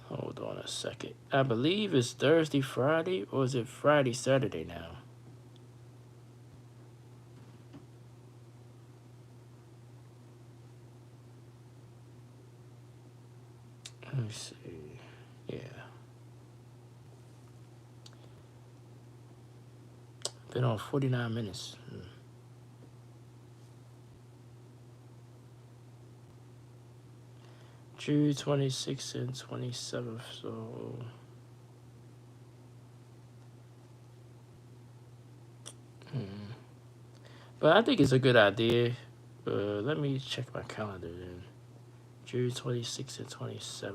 hold on a second. I believe it's Thursday, Friday, or is it Friday, Saturday now? Let me see. Yeah. Been on 49 minutes. June 26th and 27th, so. But I think it's a good idea. Let me check my calendar then. June 26th and 27th.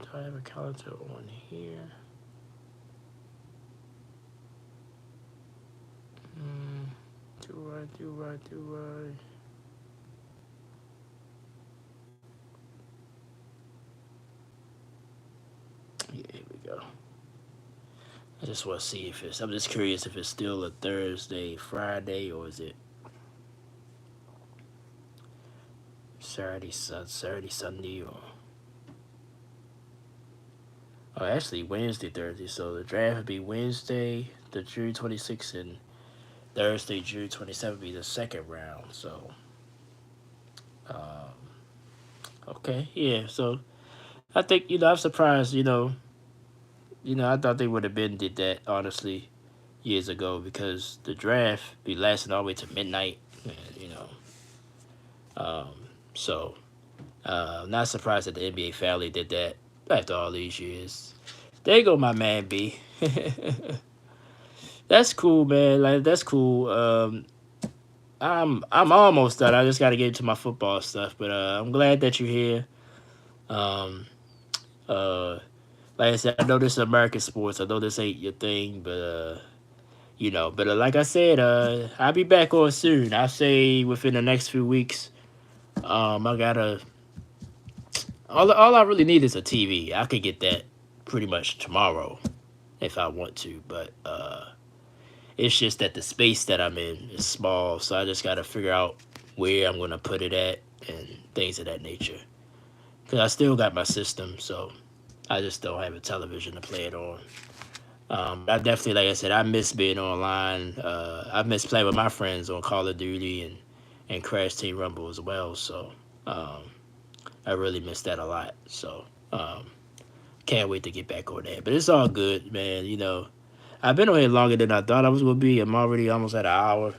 Do I have a calendar on here? Do I? Yeah, here we go. I just want to see if I'm just curious if it's still a Thursday, Friday, or is it Saturday, Sunday, or actually Wednesday, Thursday. So the draft would be Wednesday, the June 26th, and Thursday, June 27th, be the second round. So, um, okay, yeah. So I think I'm surprised. I thought they would have been did that honestly years ago because the draft be lasting all the way to midnight. And, um, so not surprised that the NBA family did that after all these years. There you go, my man B. That's cool, man. Like that's cool. I'm almost done. I just got to get into my football stuff, but I'm glad that you're here. Um, uh, like I said, I know this is American sports. I know this ain't your thing, but like I said, I'll be back on soon. I say within the next few weeks. I gotta. All I really need is a TV. I could get that pretty much tomorrow if I want to, but it's just that the space that I'm in is small, so I just gotta figure out where I'm gonna put it at and things of that nature. Cause I still got my system, so I just don't have a television to play it on. I definitely, like I said, I miss being online. I miss playing with my friends on Call of Duty and Crash Team Rumble as well. So um, I really miss that a lot. So can't wait to get back on that. But it's all good, man. I've been on here longer than I thought I was gonna be. I'm already almost at an hour.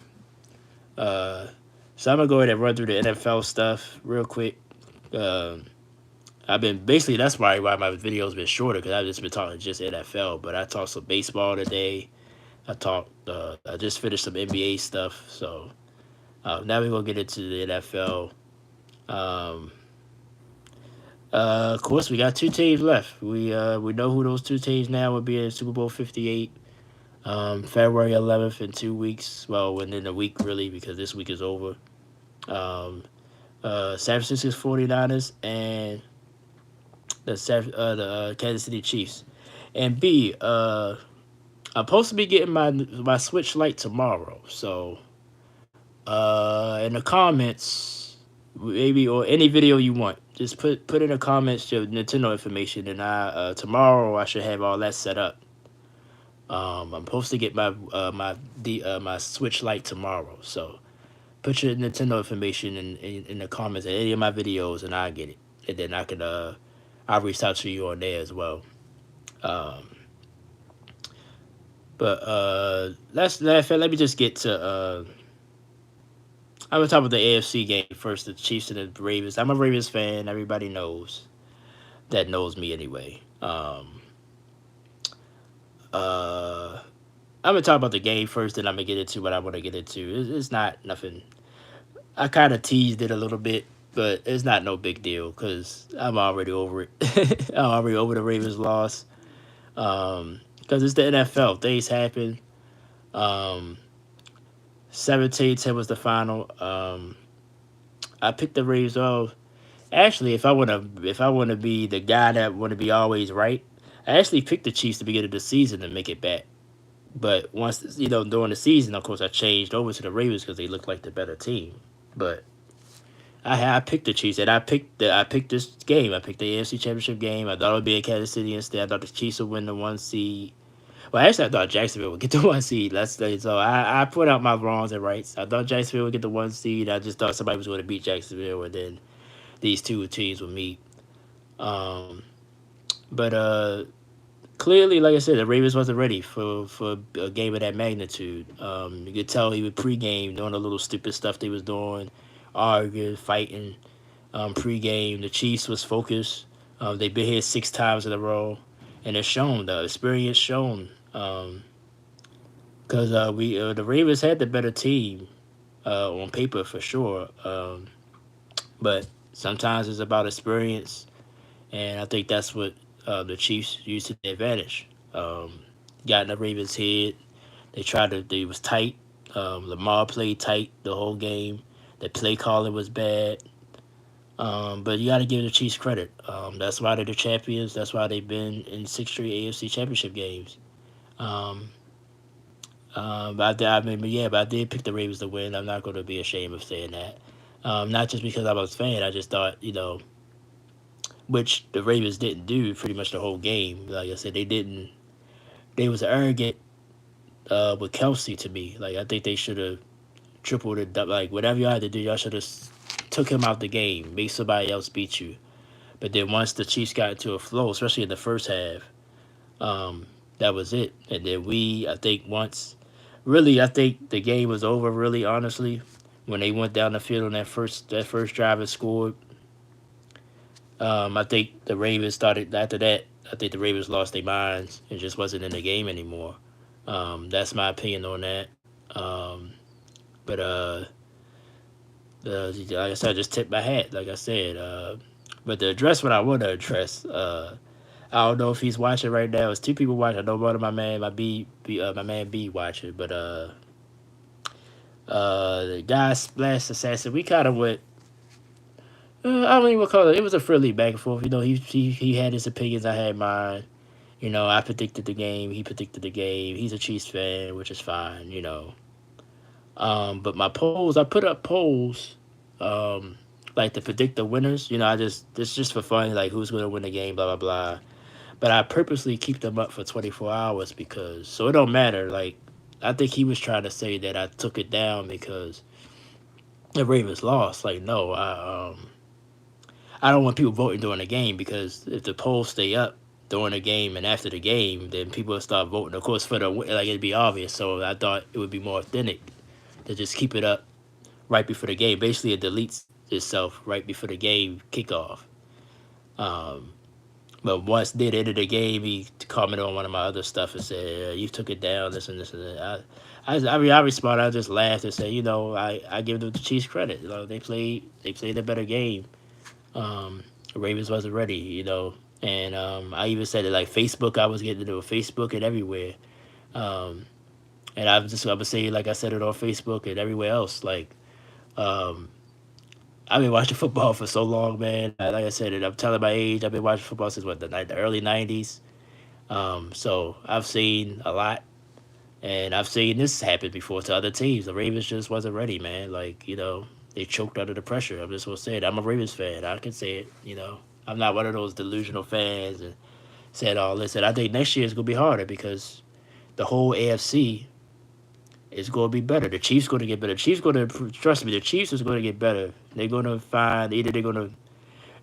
Uh, so I'm gonna go ahead and run through the NFL stuff real quick. Um, I've been basically that's why my videos been shorter because I've just been talking just NFL. But I talked some baseball today. I just finished some NBA stuff. So now we're gonna get into the NFL. Um, of course, we got two teams left. We know who those two teams now will be in Super Bowl 58. February 11th in 2 weeks. Well, within a week really because this week is over. Um, San Francisco 49ers and the Kansas City Chiefs. And B, I'm supposed to be getting my Switch Lite tomorrow. So, in the comments, maybe or any video you want, just put in the comments your Nintendo information, and tomorrow I should have all that set up. I'm supposed to get my Switch Lite tomorrow. So put your Nintendo information in the comments of any of my videos, and I'll get it, and then I'll reach out to you on there as well. Um, but let me just get to. I'm gonna talk about the AFC game first. The Chiefs and the Ravens. I'm a Ravens fan. Everybody knows that knows me anyway. Uh, I'm gonna talk about the game first, then I'm gonna get into what I want to get into. It's not nothing. I kind of teased it a little bit, but it's not no big deal because I'm already over it. I'm already over the Ravens loss. Because it's the NFL. Things happen. Um, 17-10 was the final. I picked the Ravens. Oh, actually, if I wanna be the guy that want to be always right, I actually picked the Chiefs to begin of the season to make it back. But once during the season, of course, I changed over to the Ravens because they look like the better team. But I picked the Chiefs, and I picked this game. I picked the AFC Championship game. I thought it would be in Kansas City instead. I thought the Chiefs would win the 1 seed. Well, actually, I thought Jacksonville would get the 1 seed. Let's say so. I put out my wrongs and rights. I thought Jacksonville would get the 1 seed. I just thought somebody was going to beat Jacksonville, and then these two teams would meet. Um, but clearly, like I said, the Ravens wasn't ready for a game of that magnitude. You could tell he was pregame doing the little stupid stuff they was doing, arguing, fighting. Pregame, the Chiefs was focused. They've been here 6 times in a row, and it's shown. The experience shown. Because the Ravens had the better team on paper for sure. But sometimes it's about experience, and I think that's what the Chiefs used to their advantage. Got in the Ravens' head. They was tight. Lamar played tight the whole game. The play calling was bad. But you got to give the Chiefs credit. That's why they're the champions. That's why they've been in 6 straight AFC Championship games. Um, but I did pick the Ravens to win. I'm not going to be ashamed of saying that. Not just because I was a fan. I just thought, which the Ravens didn't do pretty much the whole game. Like I said, they didn't. They was arrogant with Kelsey to me. Like I think they should have tripled it. Like whatever y'all had to do, y'all should have took him out the game, make somebody else beat you. But then once the Chiefs got into a flow, especially in the first half, that was it. And then I think I think the game was over. Really, honestly, when they went down the field on that first drive and scored, I think the Ravens started after that. I think the Ravens lost their minds and just wasn't in the game anymore. That's my opinion on that. But like I said, I just tipped my hat. Like I said, but to address what I want to address, I don't know if he's watching right now. It's two people watching. I know one of my man B watching, but the guy Splash Assassin. We kind of went. I don't even call it. It was a friendly back and forth. He had his opinions. I had mine. I predicted the game. He predicted the game. He's a Chiefs fan, which is fine. But my polls, I put up polls, like to predict the winners. It's just for fun, like who's going to win the game, blah blah blah. But I purposely keep them up for 24 hours because so it don't matter. Like I think he was trying to say that I took it down because the Ravens lost. Like no, I don't want people voting during the game because if the polls stay up during the game and after the game, then people will start voting. Of course, for the like it'd be obvious. So I thought it would be more authentic to just keep it up right before the game. Basically, it deletes itself right before the game kickoff. Um, but once near the end of the game, he commented on one of my other stuff and said, "You took it down, this and this and that." I responded. I just laughed and said, I give them the Chiefs credit. They played a better game. Ravens wasn't ready, and I even said it like Facebook. I was getting into Facebook and everywhere. Um, and I'm gonna say like I said it on Facebook and everywhere else. Like um, I've been watching football for so long, man. Like I said, and I'm telling my age. I've been watching football since the early '90s. So I've seen a lot, and I've seen this happen before to other teams. The Ravens just wasn't ready, man. Like they choked under the pressure. I'm just gonna say it. I'm a Ravens fan. I can say it. I'm not one of those delusional fans and said all this. And I think next year is gonna be harder because the whole AFC is going to be better. The Chiefs going to get better. The Chiefs going to trust me. The Chiefs is going to get better. They're going to find either they're going to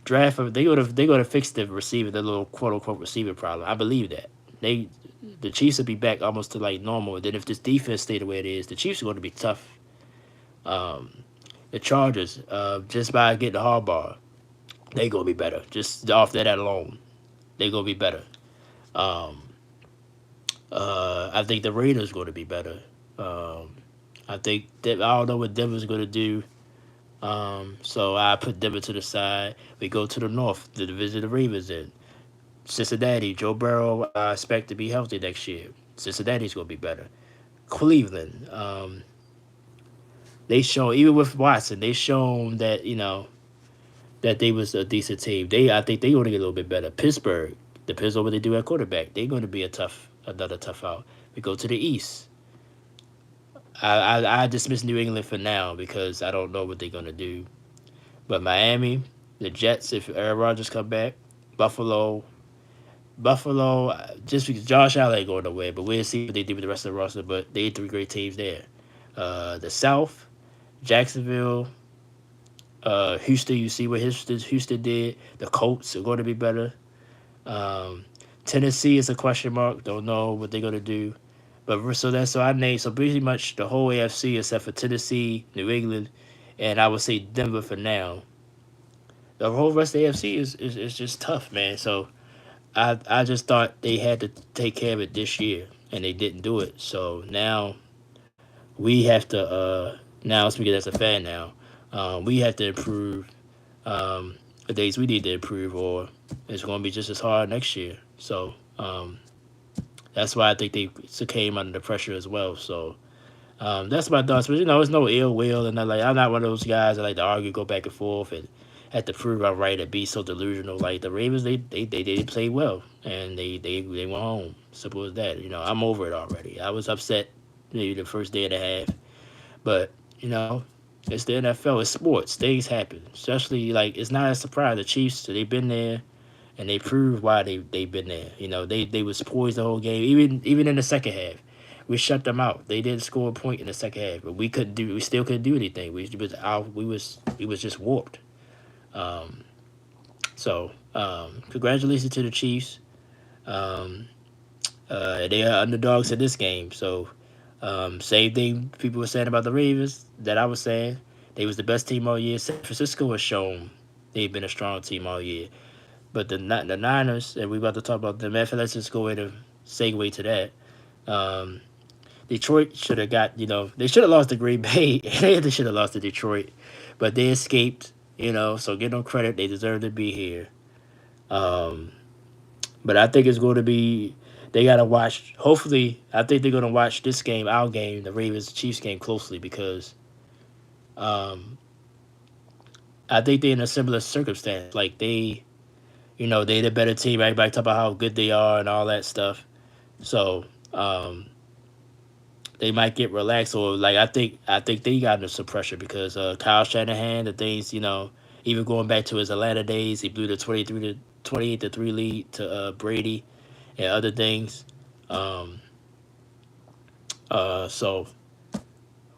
draft. They're going to fix the little quote unquote receiver problem. I believe that the Chiefs will be back almost to like normal. Then if this defense stay the way it is, the Chiefs are going to be tough. Um, the Chargers, just by getting the hardball, they going to be better. Just off that alone, they going to be better. Um, I think the Raiders going to be better. Um, I think that I don't know what Denver's going to do. So I put Denver to the side. We go to the north, the division the Ravens in. Cincinnati, Joe Burrow, I expect to be healthy next year. Cincinnati's going to be better. Cleveland, they show even with Watson, they shown that that they was a decent team. I think they going to get a little bit better. Pittsburgh, depends on what they do at quarterback. They're going to be another tough out. We go to the East. I dismiss New England for now because I don't know what they're gonna do. But Miami, the Jets, if Aaron Rodgers come back, Buffalo, just because Josh Allen ain't going nowhere, but we'll see what they do with the rest of the roster. But they had three great teams there. The South, Jacksonville, Houston. You see what Houston did. The Colts are going to be better. Um, Tennessee is a question mark. Don't know what they're gonna do. But so I named so pretty much the whole AFC except for Tennessee, New England, and I would say Denver for now. The whole rest of the AFC is just tough, man. So I just thought they had to take care of it this year, and they didn't do it. So now we have to now speaking as a fan now, we have to improve the days we need to improve, or it's going to be just as hard next year. So that's why I think they came under the pressure as well. So that's my thoughts. But it's no ill will, and I'm not one of those guys that like to argue, go back and forth, and have to prove I'm right and be so delusional. Like the Ravens, they played well, and they went home. Simple as that. I'm over it already. I was upset maybe the first day and a half, but It's the NFL. It's sports. Things happen. Especially like it's not a surprise. The Chiefs, they've been there and they proved why they've been there. They was poised the whole game. Even in the second half, we shut them out. They didn't score a point in the second half, but we couldn't do. We still couldn't do anything. We was just warped. Um, congratulations to the Chiefs. Um, they are underdogs in this game. So, same thing people were saying about the Ravens that I was saying. They was the best team all year. San Francisco has shown they've been a strong team all year. But the Niners, and we about to talk about them. I feel let's just go in and segue to that. Um, Detroit should have got, they should have lost to Green Bay. They should have lost to Detroit, but they escaped. So give them credit. They deserve to be here. Um, but I think it's going to be. They gotta watch. Hopefully, I think they're gonna watch this game, our game, the Ravens Chiefs game closely because um, I think they're in a similar circumstance. Like they the better team. Everybody talk about how good they are and all that stuff. So they might get relaxed or like I think they got under some pressure because Kyle Shanahan, the things even going back to his Atlanta days, he blew the 28-3 lead to Brady and other things. Um, so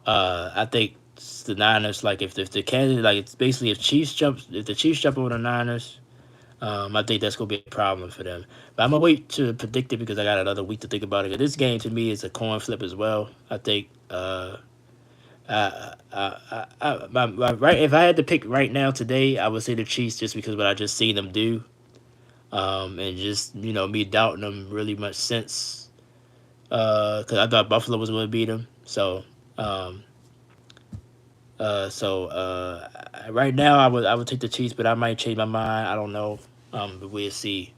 I think the Niners like if the Kansas like it's basically if the Chiefs jump over the Niners. I think that's gonna be a problem for them. But I'm gonna wait to predict it because I got another week to think about it. This game to me is a coin flip as well. I think right if I had to pick right now today, I would say the Chiefs just because what I just seen them do, and just me doubting them really much since because I thought Buffalo was going to beat them. Um, right now I would take the Chiefs, but I might change my mind. I don't know. But we'll see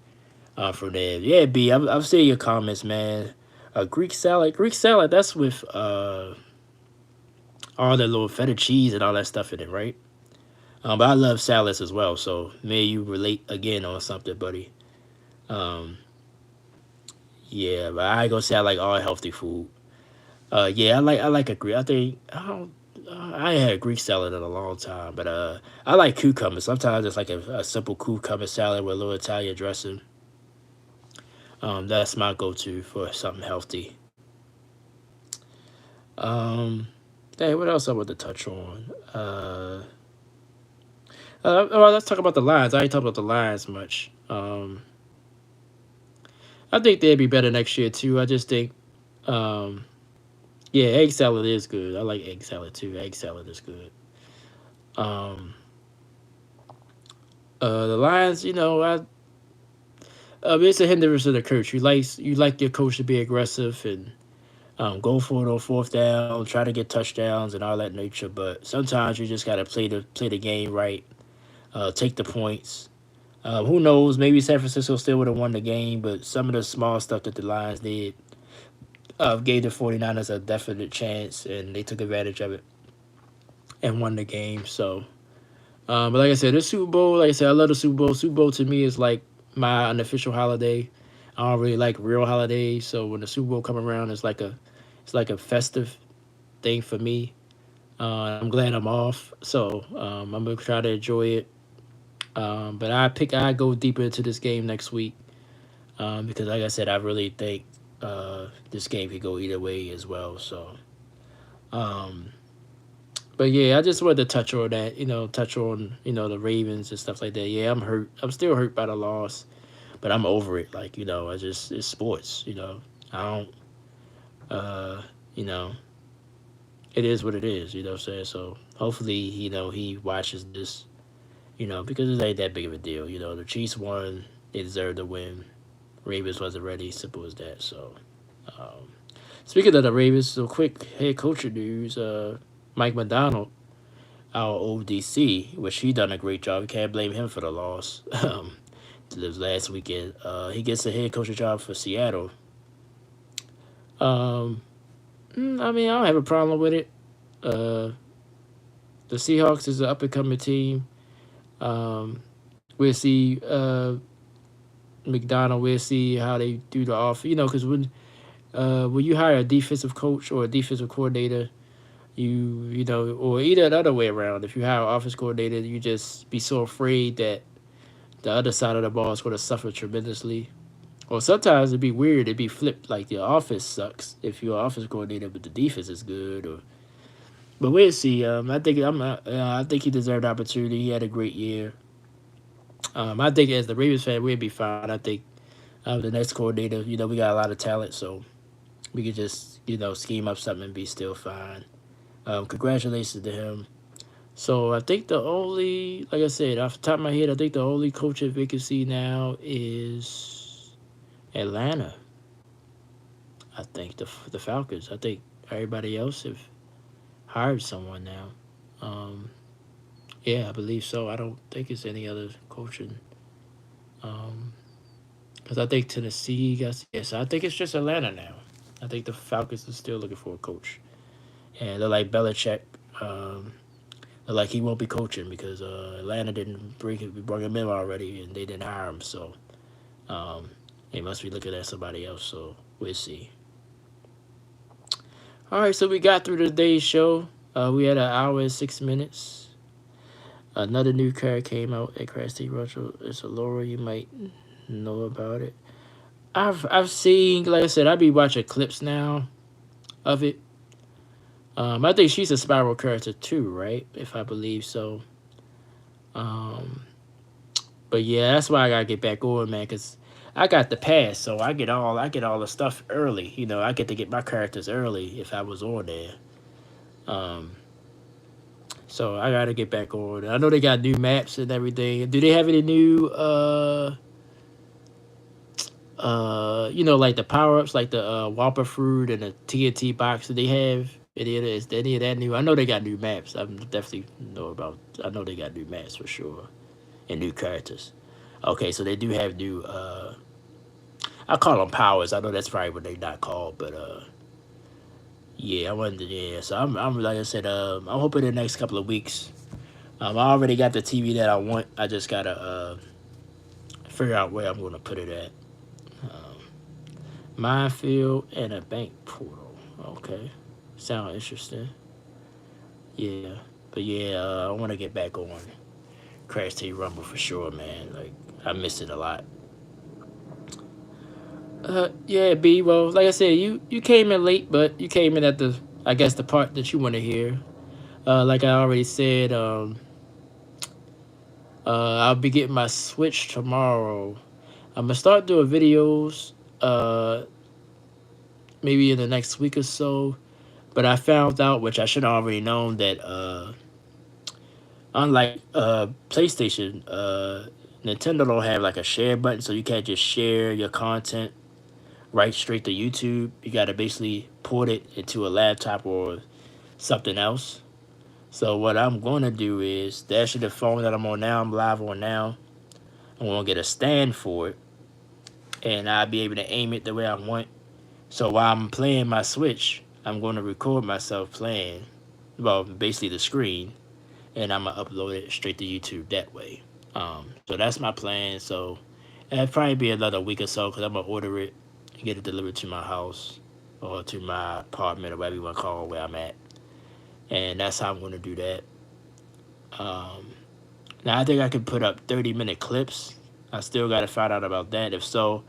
from there. Yeah, B, I've seen your comments, man. Greek salad, Greek salad. That's with all the little feta cheese and all that stuff in it, right? But I love salads as well, so may you relate again on something, buddy. Um, yeah, but I ain't gonna say I like all healthy food. Yeah, I like a Greek. I think I ain't had a Greek salad in a long time, but I like cucumbers. Sometimes it's like a simple cucumber salad with a little Italian dressing. That's my go-to for something healthy. Um, Hey, what else I want to touch on? Well, let's talk about the Lions. I ain't talked about the Lions much. I think they'd be better next year too. I just think, um, yeah, egg salad is good. I like egg salad too. Egg salad is good. Um, the Lions, it's a hindrance to the coach. You like your coach to be aggressive and go for it on fourth down, try to get touchdowns and all that nature. But sometimes you just gotta play the game right. Take the points. Who knows? Maybe San Francisco still would have won the game, but some of the small stuff that the Lions did gave the 49ers a definite chance, and they took advantage of it and won the game. So, but like I said, the Super Bowl, like I said, I love the Super Bowl. Super Bowl to me is like my unofficial holiday. I don't really like real holidays, so when the Super Bowl come around, it's like a festive thing for me. I'm glad I'm off, so I'm gonna try to enjoy it. But I go deeper into this game next week because, like I said, I really think this game could go either way as well. So, um, but yeah, I just wanted to touch on that. Touch on the Ravens and stuff like that. Yeah, I'm hurt. I'm still hurt by the loss, but I'm over it. Like I just it's sports. I don't. Uh, you know, it is what it is. You know what I'm saying? So hopefully, he watches this. Because it ain't that big of a deal. The Chiefs won. They deserve to win. Ravens wasn't ready. Simple as that. So, um, speaking of the Ravens, so quick head coaching news. Mike McDonald, our ODC, which he done a great job. You can't blame him for the loss. This last weekend, he gets a head coaching job for Seattle. Um, I mean, I don't have a problem with it. Uh, the Seahawks is an up and coming team. Um, we'll see McDonald. We'll see how they do the off. Because when you hire a defensive coach or a defensive coordinator, You know, or either the other way around. If you hire an office coordinator, you just be so afraid that the other side of the ball is going to suffer tremendously. Or sometimes it'd be weird. It'd be flipped, like the offense sucks if you're an office coordinator, but the defense is good. Or but we'll see. I think he deserved the opportunity. He had a great year. I think as the Ravens fan, we'd be fine. I think the next coordinator, you know, we got a lot of talent, so we could just, you know, scheme up something and be still fine. Congratulations to him. So I think the only, like I said, off the top of my head, I think the only coaching vacancy now is Atlanta. I think the Falcons. I think everybody else have hired someone now. Um, yeah, I believe so. I don't think it's any other coaching. Because I think Tennessee got, yes, I think it's just Atlanta now. I think the Falcons are still looking for a coach. And they're like Belichick. Um, they're like he won't be coaching because Atlanta didn't bring him in already and they didn't hire him. So um, they must be looking at somebody else. So we'll see. All right, so we got through today's show. We had an hour and 6 minutes. Another new card came out at Crash T. Russell. It's a Laura. You might know about it. I've seen, like I said, I be watching clips now of it. I think she's a spiral character too, right? If I believe so. Um, but yeah, that's why I gotta get back on, man, because I got the pass, so I get all the stuff early. You know, I get to get my characters early if I was on there. Um, so I gotta get back on. I know they got new maps and everything. Do they have any new you know, like the power ups, like the Whopper fruit and the TNT box that they have? Any of that new? I know they got new maps. I definitely know about. I know they got new maps for sure and new characters. Okay, so they do have new. I call them powers. I know that's probably what they not called, but yeah, I wanted. Yeah, so I'm like I said. I'm hoping the next couple of weeks. I already got the TV that I want. I just gotta figure out where I'm gonna put it at. Minefield and a bank portal. Okay, sound interesting. Yeah, but yeah, I want to get back on Crash T Rumble for sure, man. Like I miss it a lot. Yeah, B. Well, like I said, you came in late, but you came in at the, I guess, the part that you want to hear. Like I already said, I'll be getting my Switch tomorrow. I'm gonna start doing videos, maybe in the next week or so. But I found out, which I should have already known, that unlike PlayStation, Nintendo don't have like a share button, so you can't just share your content right straight to YouTube. You got to basically port it into a laptop or something else. So what I'm going to do is, the actually the phone that I'm on now, I'm live on now. I'm going to get a stand for it, and I'll be able to aim it the way I want. So while I'm playing my Switch, I'm going to record myself playing, well, basically the screen, and I'm gonna upload it straight to YouTube that way. So that's my plan. So it'll probably be another week or so because I'm gonna order it and get it delivered to my house or to my apartment or whatever you want to call where I'm at, and that's how I'm gonna do that. Um, Now I think I can put up 30-minute clips. I still gotta find out about that. If so,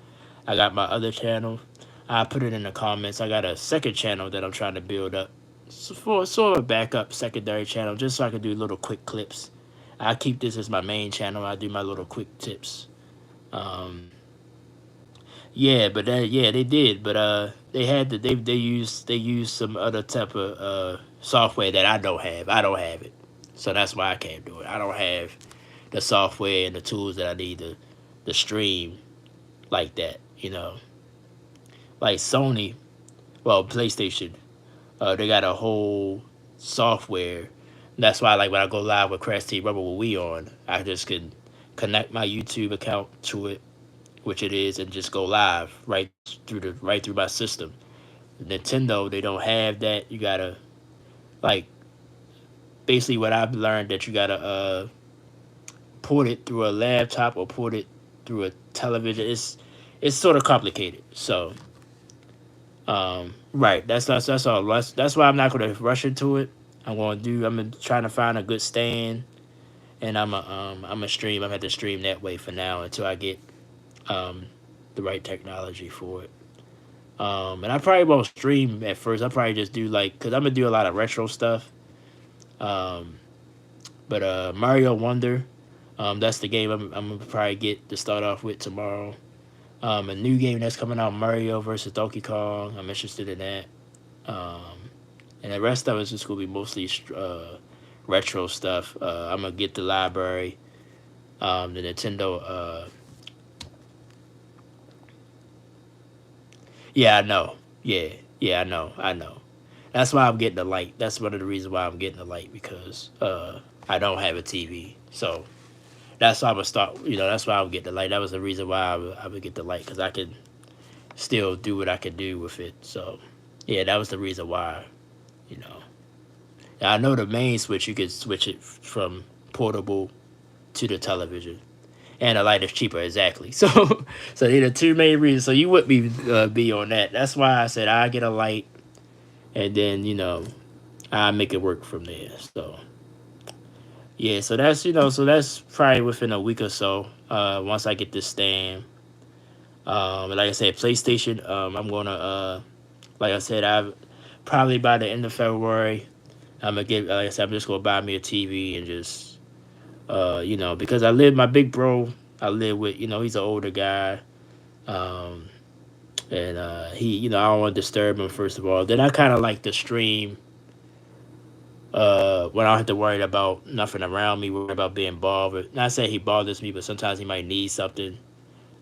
I got my other channel. I put it in the comments. I got a second channel that I'm trying to build up, for sort of a backup secondary channel, just so I can do little quick clips. I keep this as my main channel. I do my little quick tips. Um, yeah, but yeah, they did, but they had to they used some other type of software that I don't have. I don't have it, so that's why I can't do it. I don't have the software and the tools that I need to stream like that. You know, like Sony, well, PlayStation, they got a whole software. That's why, like, when I go live with Crash T Rubber with We On, I just can connect my YouTube account to it, which it is, and just go live right through my system. Nintendo, they don't have that. You gotta, like, basically what I've learned, that you gotta port it through a laptop or port it through a television. It's sort of complicated. So right, that's all. That's why I'm not gonna rush into it. I'm gonna trying to find a good stand, and I'm a stream. I'm gonna have to stream that way for now until I get um the right technology for it. And I probably won't stream at first. I'll probably just do like, cause I'm gonna do a lot of retro stuff. Um, but Mario Wonder, that's the game I'm gonna probably get to start off with tomorrow. A new game that's coming out, Mario versus Donkey Kong. I'm interested in that. Um, and the rest of it's just gonna be mostly retro stuff. I'm gonna get the library, the Nintendo. Yeah, I know. Yeah, yeah, I know. That's why I'm getting the light. That's one of the reasons why I'm getting the light because I don't have a TV. So that's why I'm gonna start. That's why I'm getting the light. That was the reason why I would get the light because I can still do what I can do with it. So yeah, that was the reason why. You know, I know the main switch you could switch it from portable to the television, and the light is cheaper. Exactly. So they're the two main reasons. So you would be on that. That's why I said I get a light, and then I make it work from there. So yeah, so that's probably within a week or so. Once I get this stand, and like I said, PlayStation. I'm gonna like I said, I probably by the end of February, I'm gonna get. Like I said, I'm just gonna buy me a TV and just because my big bro. I live with he's an older guy, um, and he I don't want to disturb him first of all. Then I kind of like to stream when I don't have to worry about nothing around me, worry about being bothered. Not saying he bothers me, but sometimes he might need something.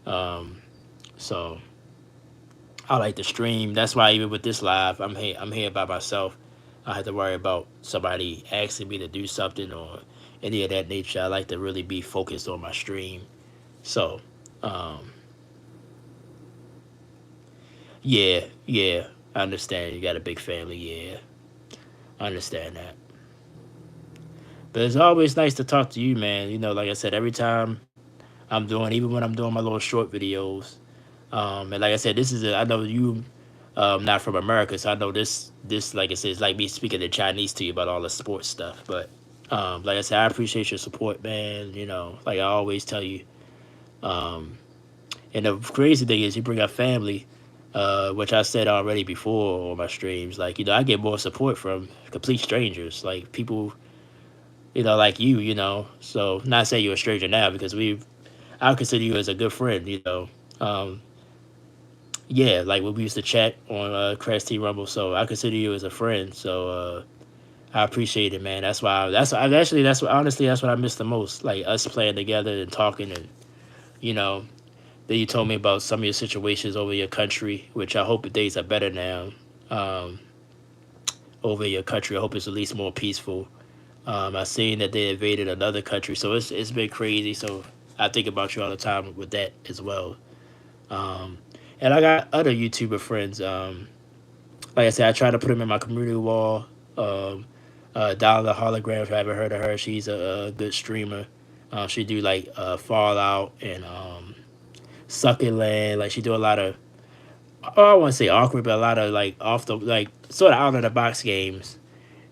Um, so I like to stream. That's why even with this live, I'm here by myself. I have to worry about somebody asking me to do something or any of that nature. I like to really be focused on my stream. So, um, yeah, yeah, I understand. You got a big family, yeah, I understand that. But it's always nice to talk to you, man. Like I said, every time even when I'm doing my little short videos, and like I said, I know you, not from America, so I know this, like I said, it's like me speaking in Chinese to you about all the sports stuff. But like I said, I appreciate your support, man. Like I always tell you. Um, and the crazy thing is, you bring up family, which I said already before on my streams. Like I get more support from complete strangers, like people like you. So not saying you're a stranger now because I consider you as a good friend. Um, yeah, like when we used to chat on Crash T Rumble. So I consider you as a friend. So I appreciate it, man. That's what honestly that's what I miss the most. Like us playing together and talking and you know. Then you told me about some of your situations over your country, which I hope the days are better now. Um, over your country, I hope it's at least more peaceful. I seen that they invaded another country, so it's been crazy. So I think about you all the time with that as well. Um, and I got other YouTuber friends. Like I said, I try to put them in my community wall. Um, Dollar Hologram, if I ever heard of her, she's a good streamer. She do like Fallout and Sucking Land. Like she do a lot of, oh, I want to say awkward, but a lot of like off the like sort of out of the box games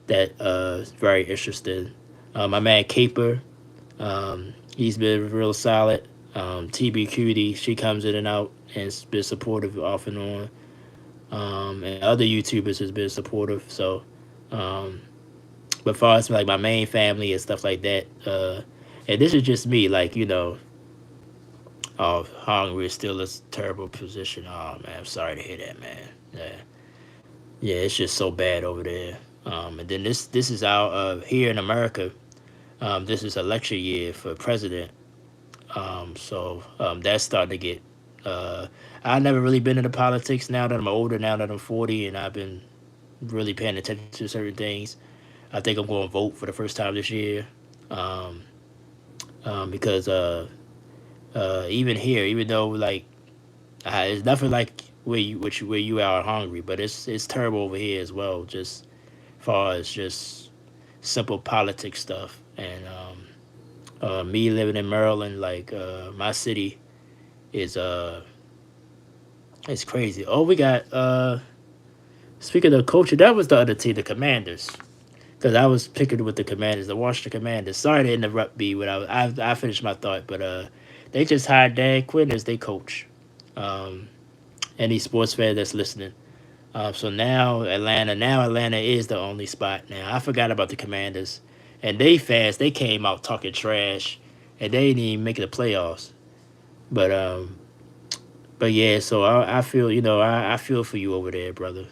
that is very interesting. My man Caper, he's been real solid. TB Cutie, she comes in and out and has been supportive off and on. And other YouTubers has been supportive. So, um, but far as like my main family and stuff like that, and this is just me, like oh, Hungary is still a terrible position. Oh man, I'm sorry to hear that, man. Yeah, yeah, it's just so bad over there. And then this is our here in America. This is election year for president. So that's starting to get. Uh, I've never really been into politics now that I'm older. Now that I'm 40, and I've been really paying attention to certain things. I think I'm going to vote for the first time this year. Um, because even here, even though like it's nothing like where you are hungry, but it's terrible over here as well. Just far as just simple politics stuff, and me living in Maryland, like my city is it's crazy. Oh, we got speaking of culture, that was the other team, the Commanders. because I was picking with the Commanders, the Washington Commanders. Sorry to interrupt B, but I finished my thought. But they just hired Dan Quinn as their coach. Um, any sports fan that's listening. So now Atlanta is the only spot. Now I forgot about the Commanders, and they fast. They came out talking trash, and they didn't even make the playoffs. But but yeah. So I feel I feel for you over there, brother.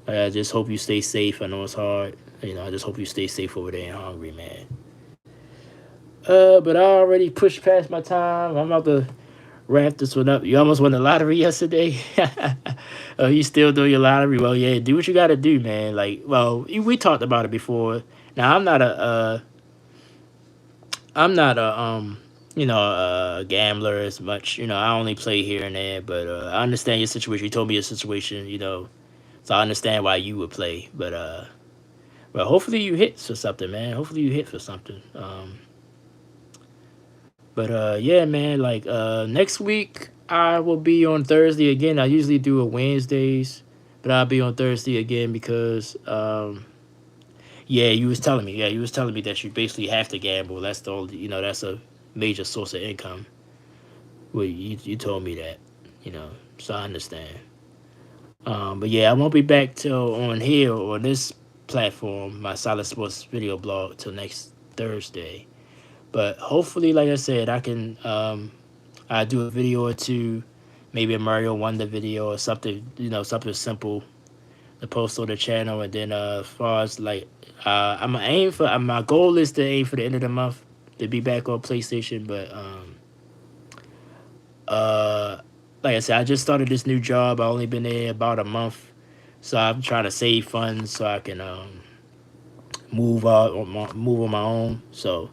I just hope you stay safe. I know it's hard. I just hope you stay safe over there and hungry, man. But I already pushed past my time. I'm about to wrap this one up. You almost won the lottery yesterday. You still doing your lottery? Well, yeah, do what you got to do, man. Like, well, we talked about it before. Now, I'm not a gambler as much. I only play here and there, but I understand your situation. You told me your situation, so I understand why you would play. But hopefully you hit for something, man. Hopefully you hit for something. But yeah, man. Like next week, I will be on Thursday again. I usually do it Wednesdays, but I'll be on Thursday again because yeah, you was telling me. Yeah, you was telling me that you basically have to gamble. That's the only, that's a major source of income. Well, you told me that, so I understand. But yeah, I won't be back till on here on this platform, my Solid Sports video blog, till next Thursday. But hopefully, like I said, I do a video or two, maybe a Mario Wonder video or something, something simple to post on the channel. And then as far as like, I'm gonna aim for my goal is to aim for the end of the month to be back on PlayStation. But uh, like I said, I just started this new job. I only been there about a month, so I'm trying to save funds so I can move on my own. So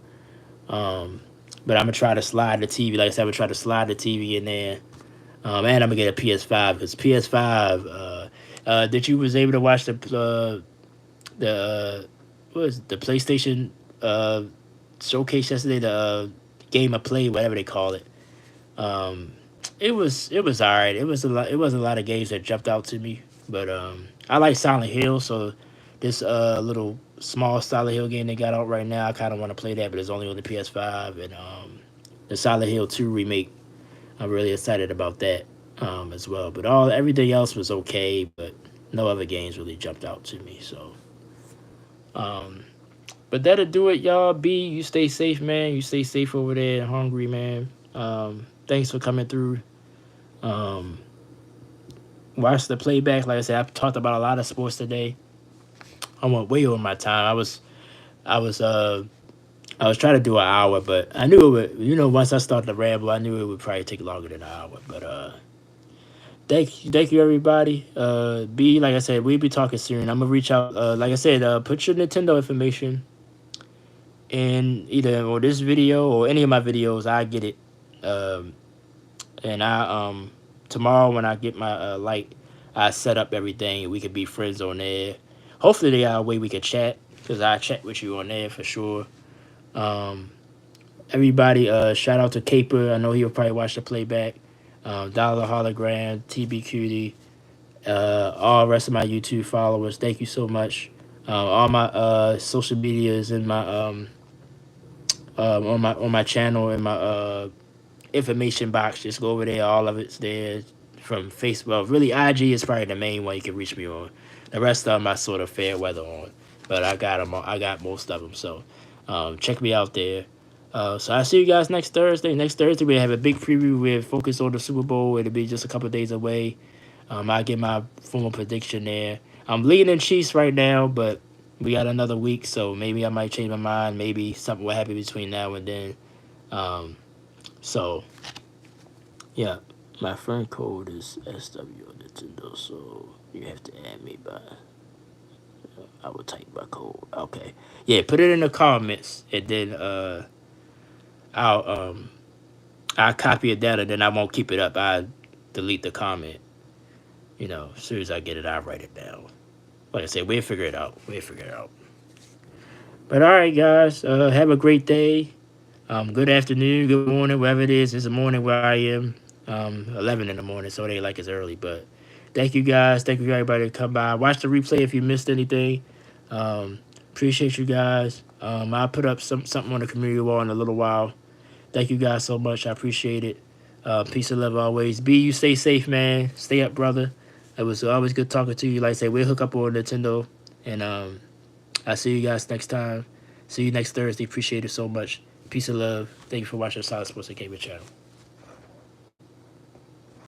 but I'm gonna try to slide the TV. Like I said, I'm gonna try to slide the TV in there. And I'm gonna get a PS5 because PS5. That you was able to watch the what was it, the PlayStation showcase yesterday, the game of play, whatever they call it. Um, it was alright. It was a lot of games that jumped out to me, but I like Silent Hill, so this little small Silent Hill game they got out right now, I kind of want to play that, but it's only on the PS5, and the Silent Hill 2 remake. I'm really excited about that as well. But everything else was okay, but no other games really jumped out to me. So, um, but that'll do it, y'all. B, you stay safe, man. You stay safe over there, hungry, man. Thanks for coming through. Um, watch the playback. Like I said, I talked about a lot of sports today. I went way over my time. I was I was trying to do an hour, but I knew it would. Once I started to ramble, I knew it would probably take longer than an hour. But thank you, everybody. B, like I said, we'll be talking soon. I'm gonna reach out. Like I said, put your Nintendo information in either or this video or any of my videos. I get it. Um, and tomorrow when I get my light, I set up everything and we could be friends on there. Hopefully, they got a way we could chat because I chat with you on there for sure. Um, Everybody, shout out to Caper. I know he'll probably watch the playback. Dollar Hologram, TB Cutie, all the rest of my YouTube followers. Thank you so much. All my social media is in my on my channel in my information box. Just go over there. All of it's there from Facebook. Well, really, IG is probably the main one you can reach me on. The rest of them I sort of fair weather on, but I got them. I got most of them. So check me out there. So I'll see you guys next Thursday. Next Thursday we have a big preview with focus on the Super Bowl. It'll be just a couple of days away. I get my formal prediction there. I'm leading in Chiefs right now, but we got another week, so maybe I might change my mind. Maybe something will happen between now and then. Um, so yeah, my friend code is SW Nintendo, so you have to add me by. I will type my code. Okay, yeah, put it in the comments, and then I'll I copy it down, and then I won't keep it up. I delete the comment. As soon as I get it, I write it down. Like I said, we'll figure it out. We'll figure it out. But all right, guys, have a great day. Good afternoon, good morning, wherever it is. It's the morning where I am. 11 in the morning, so it ain't like it's early. But thank you, guys. Thank you, everybody, to come by. Watch the replay if you missed anything. Appreciate you guys. I'll put up something on the community wall in a little while. Thank you guys so much. I appreciate it. Peace and love always. B, you stay safe, man. Stay up, brother. It was always good talking to you. Like I say, we'll hook up on Nintendo. And I'll see you guys next time. See you next Thursday. Appreciate it so much. Peace and love. Thank you for watching the Solid Sports and Gaming channel.